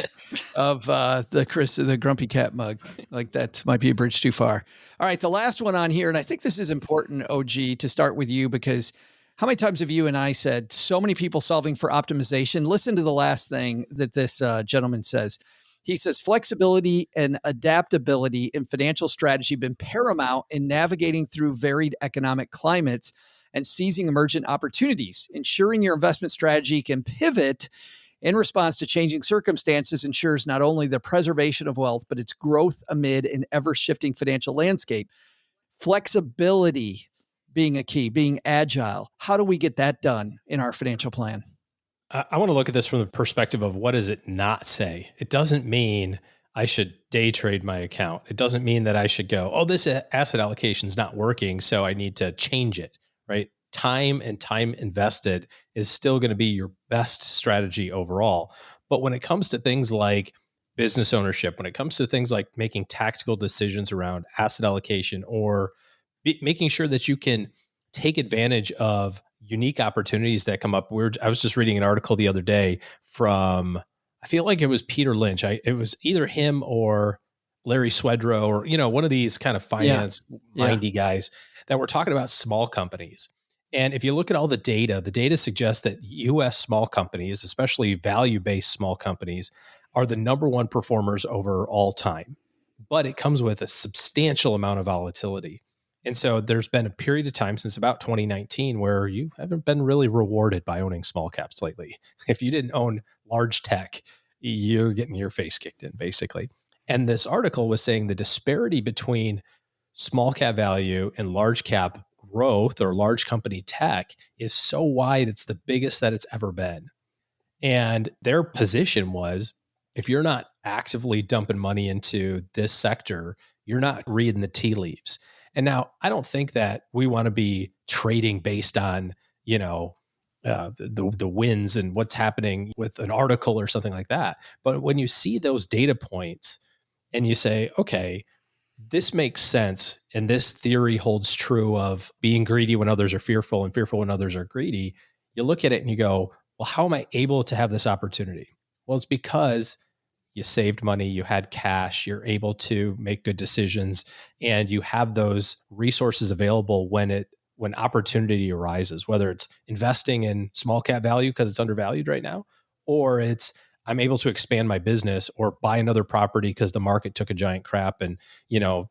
of the grumpy cat mug. Like that might be a bridge too far. All right, the last one on here, and I think this is important, OG, to start with you, because how many times have you and I said so many people solving for optimization? Listen to the last thing that this gentleman says. He says, flexibility and adaptability in financial strategy have been paramount in navigating through varied economic climates and seizing emergent opportunities. Ensuring your investment strategy can pivot in response to changing circumstances ensures not only the preservation of wealth, but its growth amid an ever-shifting financial landscape. Flexibility being a key, being agile. How do we get that done in our financial plan? I want to look at this from the perspective of what does it not say? It doesn't mean I should day trade my account. It doesn't mean that I should go, oh, this asset allocation is not working, so I need to change it, right? Time invested is still going to be your best strategy overall. But when it comes to things like business ownership, when it comes to things like making tactical decisions around asset allocation or making sure that you can take advantage of unique opportunities that come up. I was just reading an article the other day from, I feel like it was Peter Lynch. It was either him or Larry Swedroe or, one of these kind of finance mindy guys that were talking about small companies. And if you look at all the data suggests that US small companies, especially value-based small companies, are the number one performers over all time. But it comes with a substantial amount of volatility. And so there's been a period of time since about 2019 where you haven't been really rewarded by owning small caps lately. If you didn't own large tech, you're getting your face kicked in, basically. And this article was saying the disparity between small cap value and large cap growth or large company tech is so wide, it's the biggest that it's ever been. And their position was, if you're not actively dumping money into this sector, you're not reading the tea leaves. And now I don't think that we want to be trading based on, the wins and what's happening with an article or something like that. But when you see those data points and you say, okay, this makes sense, and this theory holds true of being greedy when others are fearful and fearful when others are greedy, you look at it and you go, well, how am I able to have this opportunity? Well, it's because you saved money, you had cash, you're able to make good decisions, and you have those resources available when opportunity arises, whether it's investing in small cap value because it's undervalued right now, or it's I'm able to expand my business or buy another property because the market took a giant crap and,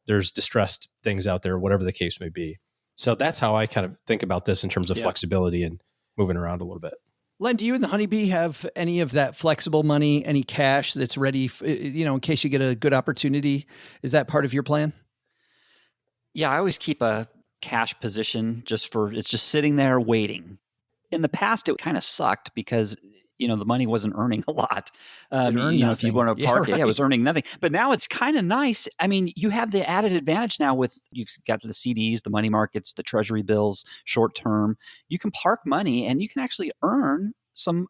there's distressed things out there, whatever the case may be. So that's how I kind of think about this in terms of flexibility and moving around a little bit. Len, do you and the Honeybee have any of that flexible money, any cash that's ready, in case you get a good opportunity? Is that part of your plan? Yeah, I always keep a cash position it's just sitting there waiting. In the past, it kind of sucked because, the money wasn't earning a lot. If you want to park it was earning nothing. But now it's kind of nice. I mean, you have the added advantage now you've got the CDs, the money markets, the treasury bills, short term. You can park money and you can actually earn some,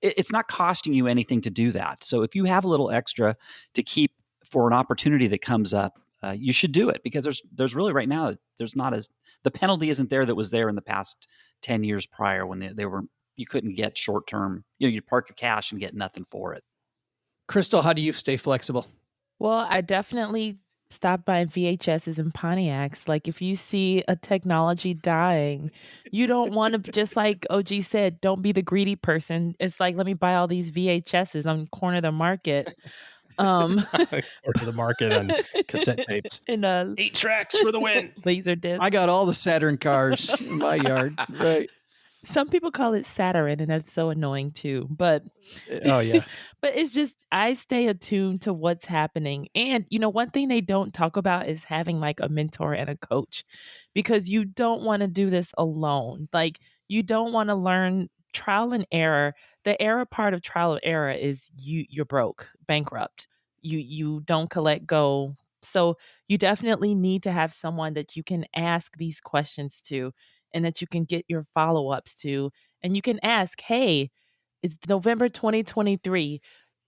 it's not costing you anything to do that. So if you have a little extra to keep for an opportunity that comes up, you should do it because there's really right now, the penalty isn't there that was there in the past 10 years prior when you couldn't get short term, you park your cash and get nothing for it. Crystal, how do you stay flexible? Well, I definitely stop buying VHSs and Pontiacs. Like if you see a technology dying, you don't want to, just like OG said, don't be the greedy person. It's like, let me buy all these VHSs on the corner of the market. Or to the market on cassette tapes. And 8 tracks for the win. Laser disc. I got all the Saturn cars in my yard. Right. Some people call it Saturn, and that's so annoying too. But oh yeah. But it's just I stay attuned to what's happening. And one thing they don't talk about is having like a mentor and a coach, because you don't want to do this alone. Like you don't want to learn trial and error. The error part of trial and error is you're broke, bankrupt. You don't collect go. So you definitely need to have someone that you can ask these questions to and that you can get your follow-ups to. And you can ask, hey, it's November 2023.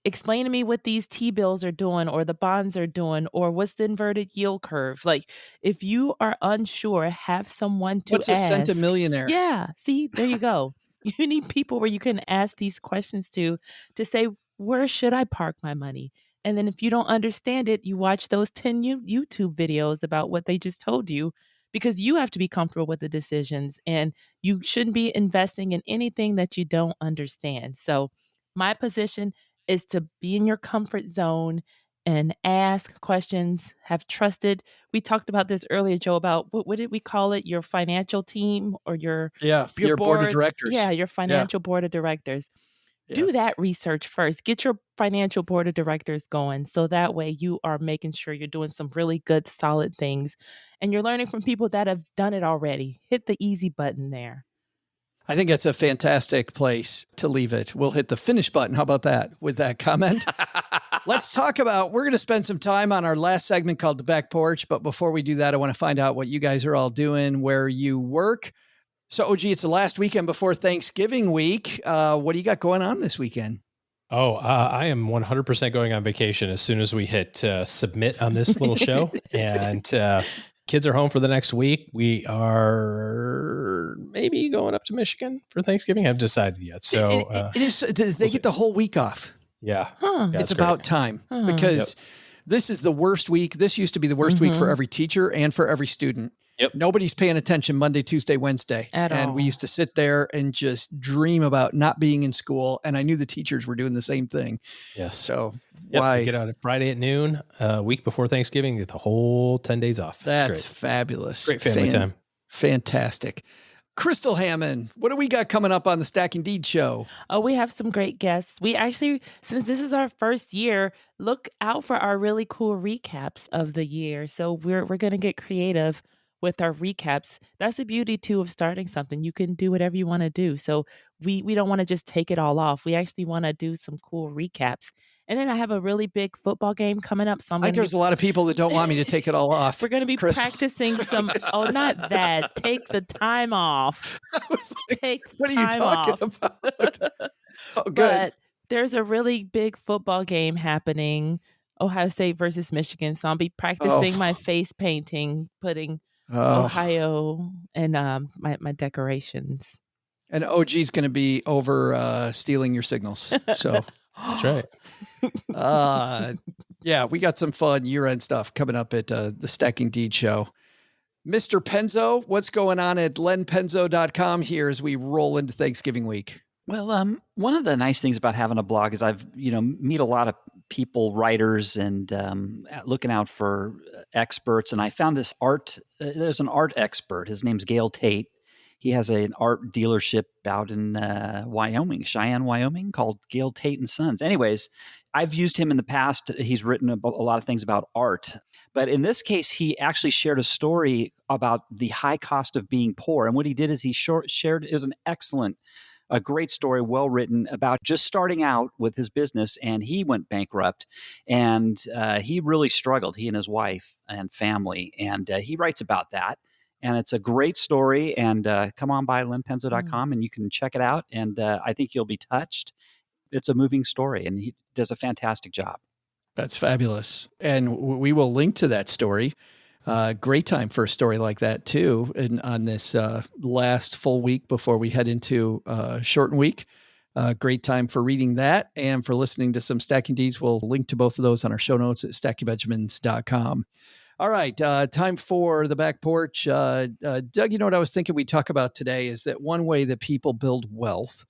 Explain to me what these T-bills are doing or the bonds are doing or what's the inverted yield curve. Like if you are unsure, have someone to ask. What's a centimillionaire? Yeah. See, there you go. You need people where you can ask these questions to say, where should I park my money? And then if you don't understand it, you watch those 10 YouTube videos about what they just told you, because you have to be comfortable with the decisions and you shouldn't be investing in anything that you don't understand. So my position is to be in your comfort zone and ask questions, have trusted. We talked about this earlier, Joe, about what did we call it? Your financial team or your board of directors. Yeah, your financial board of directors. Yeah. Do that research first. Get your financial board of directors going. So that way you are making sure you're doing some really good, solid things. And you're learning from people that have done it already. Hit the easy button there. I think that's a fantastic place to leave it. We'll hit the finish button. How about that with that comment? Let's talk about, we're going to spend some time on our last segment called The Back Porch. But before we do that, I want to find out what you guys are all doing, where you work. So, OG, it's the last weekend before Thanksgiving week. What do you got going on this weekend? Oh, I am 100% going on vacation as soon as we hit submit on this little show. And kids are home for the next week. We are maybe going up to Michigan for Thanksgiving. I haven't decided yet. So it is. They get the whole week off. Yeah. Huh. Yeah, It's about time because this is the worst week. This used to be the worst week for every teacher and for every student. Yep. Nobody's paying attention Monday, Tuesday, Wednesday. At and all. we used to sit there and just dream about not being in school. And I knew the teachers were doing the same thing. Yes. So why we get out at Friday at noon, week before Thanksgiving, get the whole 10 days off. That's fabulous. Great family time. Fantastic. Crystal Hammond, what do we got coming up on the Stacking Deed show? Oh, we have some great guests. We actually, since this is our first year, look out for our really cool recaps of the year. So we're going to get creative with our recaps. That's the beauty too of starting something. You can do whatever you want to do. So we don't want to just take it all off. We actually want to do some cool recaps. And then I have a really big football game coming up. So I think there's a lot of people that don't want me to take it all off. We're going to be practicing some. Oh, not that. Take the time off. What are you talking about? Oh, good. But there's a really big football game happening. Ohio State versus Michigan. So I'll be practicing my face painting, putting Ohio and my decorations. And OG's going to be over stealing your signals. So that's right. Yeah, we got some fun year-end stuff coming up at the Stacking Deed show. Mr. Penzo, what's going on at lenpenzo.com here as we roll into Thanksgiving week? Well, one of the nice things about having a blog is I've, meet a lot of people, writers, and looking out for experts. And I found this there's an art expert. His name's Gail Tate. He has an art dealership out in Cheyenne, Wyoming, called Gail Tate and Sons. Anyways, I've used him in the past. He's written a lot of things about art. But in this case, he actually shared a story about the high cost of being poor. And what he did is he shared, it was a great story, well written, about just starting out with his business, and he went bankrupt, and he really struggled, he and his wife and family, and he writes about that, and it's a great story. And come on by lenpenzo.com and you can check it out, and I think you'll be touched. It's a moving story, and he does a fantastic job. That's fabulous, and we will link to that story. Great time for a story like that too. And on this last full week before we head into shortened week, great time for reading that and for listening to some Stacking Deeds. We'll link to both of those on our show notes at stackingbenjamins.com. All right. Time for the back porch. Doug, what I was thinking we'd talk about today is that one way that people build wealth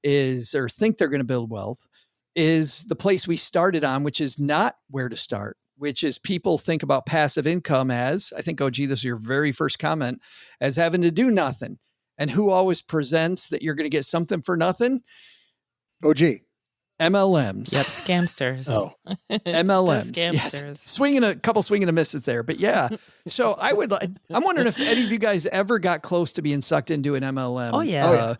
or think they're going to build wealth is the place we started on, which is not where to start, which is people think about passive income as, I think, OG, this is your very first comment, as having to do nothing. And who always presents that you're going to get something for nothing? OG. MLMs. Yep, scamsters. Oh, MLMs. Scamsters. Yes. Swinging and misses there. But yeah, so I'm wondering if any of you guys ever got close to being sucked into an MLM. Oh, yeah.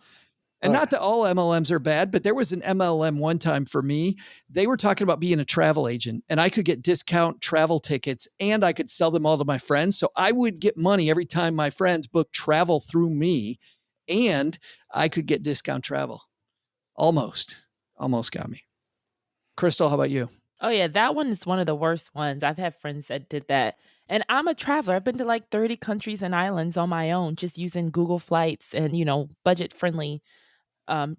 And not that all MLMs are bad, but there was an MLM one time for me. They were talking about being a travel agent, and I could get discount travel tickets and I could sell them all to my friends. So I would get money every time my friends booked travel through me, and I could get discount travel. Almost got me. Crystal, how about you? Oh, yeah. That one is one of the worst ones. I've had friends that did that. And I'm a traveler. I've been to like 30 countries and islands on my own, just using Google Flights and, budget friendly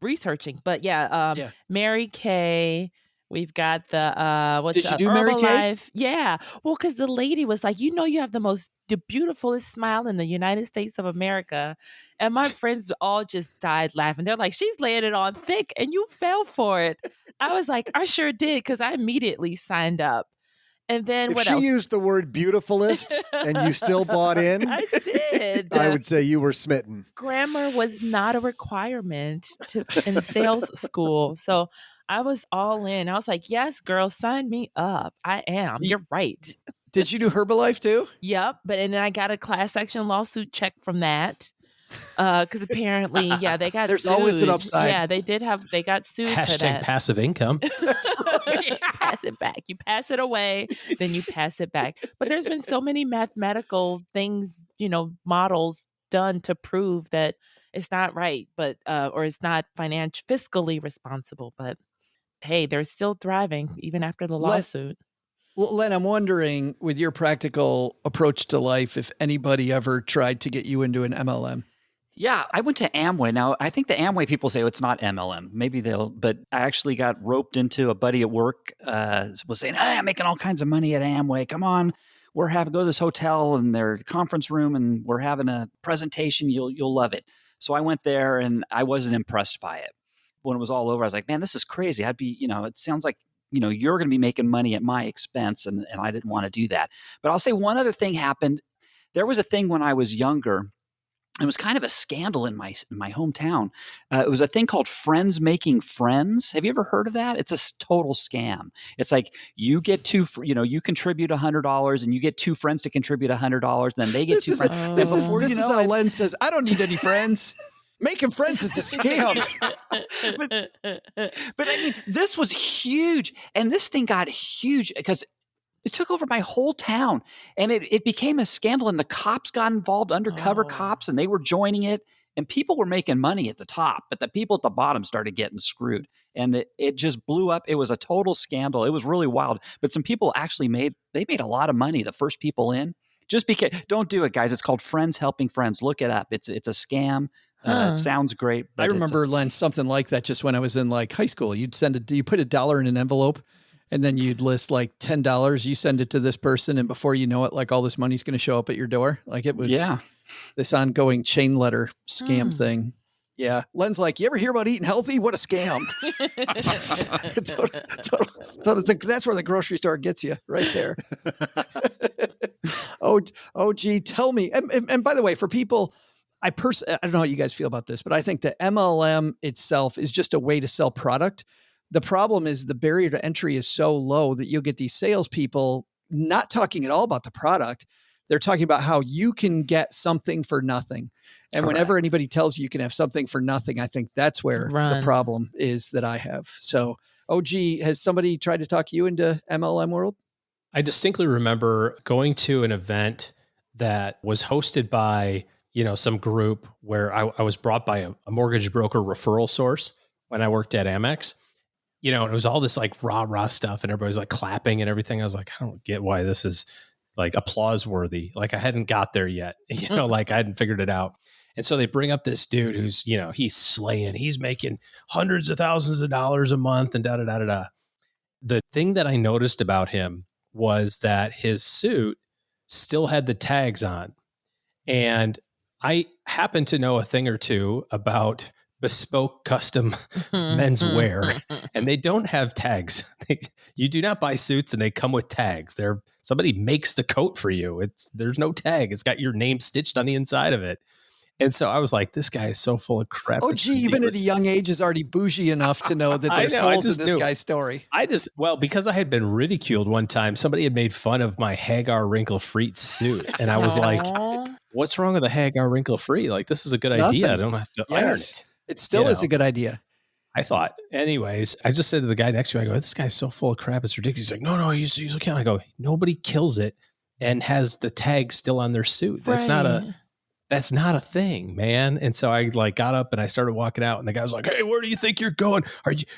researching. But yeah. Mary Kay. We've got the Did you do Mary Kay? Yeah. Well, because the lady was like, you have the beautifulest smile in the United States of America. And my friends all just died laughing. They're like, she's laying it on thick and you fell for it. I was like, I sure did, because I immediately signed up. And then if what she else? used the word beautifulest and you still bought in, I did. I would say you were smitten. Grammar was not a requirement in sales school. So I was all in. I was like, yes, girl, sign me up. I am. You're right. Did you do Herbalife too? Yep. And then I got a class action lawsuit check from that. Because apparently, they got There's sued. always an upside. Yeah, they got sued for that. Passive income. Pass it back. You pass it away, then you pass it back. But there's been so many mathematical things, models done to prove that it's not right, but or it's not fiscally responsible. But hey, they're still thriving even after the lawsuit. Len, I'm wondering, with your practical approach to life, if anybody ever tried to get you into an MLM. Yeah, I went to Amway. Now, I think the Amway people say, it's not MLM. Maybe but I actually got roped into a buddy at work was saying, hey, I'm making all kinds of money at Amway. Come on, go to this hotel and their conference room and we're having a presentation. You'll love it. So I went there and I wasn't impressed by it. When it was all over, I was like, man, this is crazy. It sounds like, you're going to be making money at my expense. And I didn't want to do that. But I'll say one other thing happened. There was a thing when I was younger. It was kind of a scandal in my hometown. It was a thing called Friends Making Friends. Have you ever heard of that? It's a total scam. It's like you get you contribute $100 and you get two friends to contribute $100. Then they get two friends. This is how Len says, I don't need any friends. Making friends is a scam. but I mean, this was huge. And this thing got huge because it took over my whole town and it became a scandal and the cops got involved, undercover cops, and they were joining it and people were making money at the top, but the people at the bottom started getting screwed and it just blew up. It was a total scandal. It was really wild, but some people actually made a lot of money. The first people in, just because don't do it, guys. It's called Friends Helping Friends. Look it up. It's a scam. It sounds great. I remember, Len, something like that just when I was in like high school. You put $1 in an envelope and then you'd list like $10. You send it to this person. And before you know it, like all this money's going to show up at your door. Like it was this ongoing chain letter scam thing. Yeah. Len's like, you ever hear about eating healthy? What a scam. That's where the grocery store gets you right there. Oh, gee, tell me. And by the way, for people, I don't know how you guys feel about this, but I think the MLM itself is just a way to sell product. The problem is the barrier to entry is so low that you'll get these salespeople not talking at all about the product. They're talking about how you can get something for nothing. And whenever anybody tells you can have something for nothing, I think that's where the problem is that I have. So, OG, has somebody tried to talk you into MLM world? I distinctly remember going to an event that was hosted by some group where I was brought by a mortgage broker referral source when I worked at Amex, and it was all this like rah stuff and everybody's like clapping and everything. I was like, I don't get why this is like applause worthy. Like I hadn't got there yet, like I hadn't figured it out. And so they bring up this dude who's, he's slaying, he's making hundreds of thousands of dollars a month and da-da-da-da-da. The thing that I noticed about him was that his suit still had the tags on. And I happen to know a thing or two about bespoke custom menswear, and they don't have tags. You do not buy suits and they come with tags. Somebody makes the coat for you. There's no tag. It's got your name stitched on the inside of it. And so I was like, this guy is so full of crap. Oh, gee, even at a young age is already bougie enough to know that there's holes in this guy's story. Because I had been ridiculed one time, somebody had made fun of my Hagar wrinkle-free suit. And I was like, what's wrong with a Hagar wrinkle-free? Like, this is a good idea. I don't have to iron it. It still is a good idea. I thought. Anyways, I just said to the guy next to me, I go, this guy's so full of crap. It's ridiculous. He's like, no, he's okay. I go, nobody kills it and has the tag still on their suit. That's not a thing, man. And so I like got up and I started walking out and the guy was like, hey, where do you think you're going?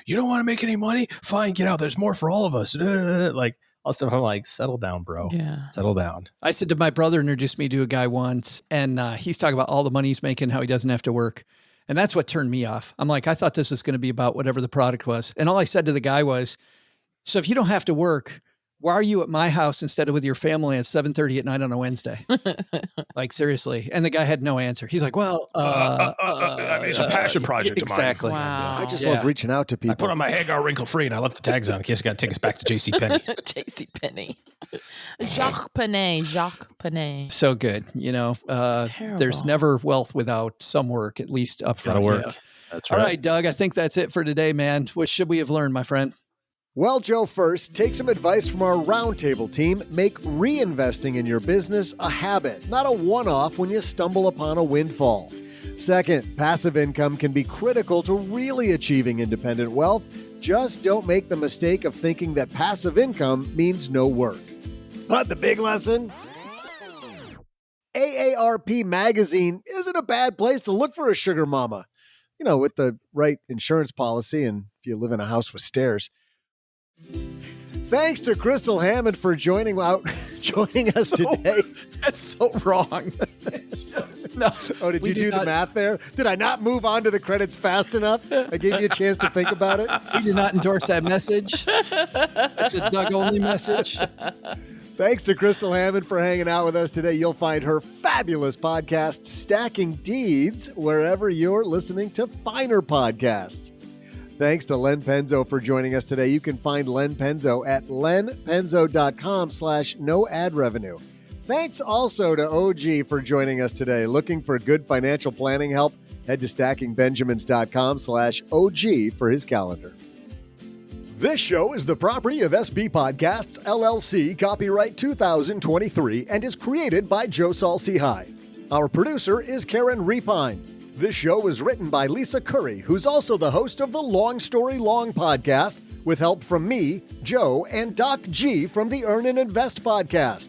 You don't want to make any money? Fine, get out. There's more for all of us. Like all stuff. I'm like, settle down, bro. Yeah. Settle down. I said to my brother, introduced me to a guy once, and he's talking about all the money he's making, how he doesn't have to work. And that's what turned me off. I'm like, I thought this was going to be about whatever the product was. And all I said to the guy was, so if you don't have to work, why are you at my house instead of with your family at 7:30 at night on a Wednesday? Like, seriously. And the guy had no answer. He's like, well, it's a passion project exactly. of mine. Wow. I just love reaching out to people. I put on my Hagar wrinkle-free and I left the tags on in case I got to take us back to JCPenney. JCPenney. Jacques Penney. So good. There's never wealth without some work, at least up front. Gotta work. That's right. All right, Doug, I think that's it for today, man. What should we have learned, my friend? Well, Joe, first, take some advice from our roundtable team. Make reinvesting in your business a habit, not a one-off when you stumble upon a windfall. Second, passive income can be critical to really achieving independent wealth. Just don't make the mistake of thinking that passive income means no work. But the big lesson? AA AARP magazine isn't a bad place to look for a sugar mama. You know, with the right insurance policy and if you live in a house with stairs. Thanks to Crystal Hammond for joining us today. That's so wrong. No. Oh, did you do the math there? Did I not move on to the credits fast enough? I gave you a chance to think about it. We did not endorse that message. That's a Doug-only message. Thanks to Crystal Hammond for hanging out with us today. You'll find her fabulous podcast, Stacking Deeds, wherever you're listening to finer podcasts. Thanks to Len Penzo for joining us today. You can find Len Penzo at lenpenzo.com/no ad revenue. Thanks also to OG for joining us today. Looking for good financial planning help? Head to stackingbenjamins.com/OG for his calendar. This show is the property of SB Podcasts, LLC, copyright 2023, and is created by Joe Saul-Sehy. Our producer is Karen Repine. This show was written by Lisa Curry, who's also the host of the Long Story Long podcast, with help from me, Joe, and Doc G from the Earn and Invest podcast.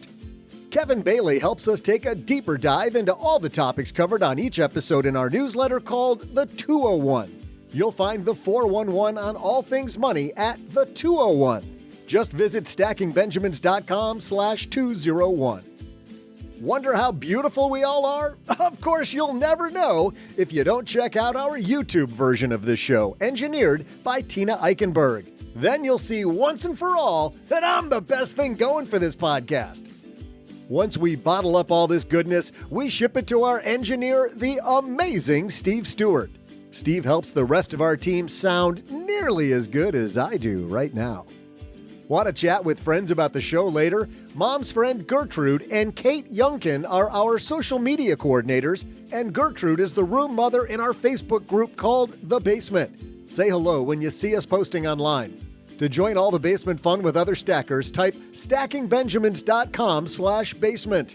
Kevin Bailey helps us take a deeper dive into all the topics covered on each episode in our newsletter called The 201. You'll find the 411 on all things money at The 201. Just visit stackingbenjamins.com/201. Wonder how beautiful we all are? Of course, you'll never know if you don't check out our YouTube version of this show, engineered by Tina Eichenberg. Then you'll see once and for all that I'm the best thing going for this podcast. Once we bottle up all this goodness, we ship it to our engineer, the amazing Steve Stewart. Steve helps the rest of our team sound nearly as good as I do right now. Want to chat with friends about the show later? Mom's friend Gertrude and Kate Youngkin are our social media coordinators, and Gertrude is the room mother in our Facebook group called The Basement. Say hello when you see us posting online. To join all the basement fun with other stackers, type stackingbenjamins.com/basement.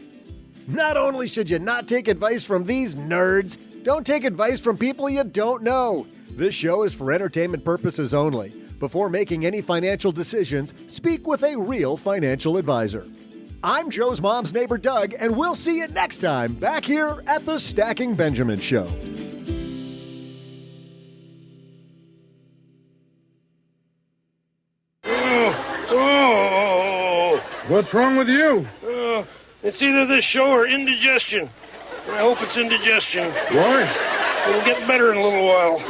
Not only should you not take advice from these nerds, don't take advice from people you don't know. This show is for entertainment purposes only. Before making any financial decisions, speak with a real financial advisor. I'm Joe's mom's neighbor, Doug, and we'll see you next time back here at the Stacking Benjamin Show. What's wrong with you? It's either this show or indigestion. I hope it's indigestion. Why? It'll get better in a little while.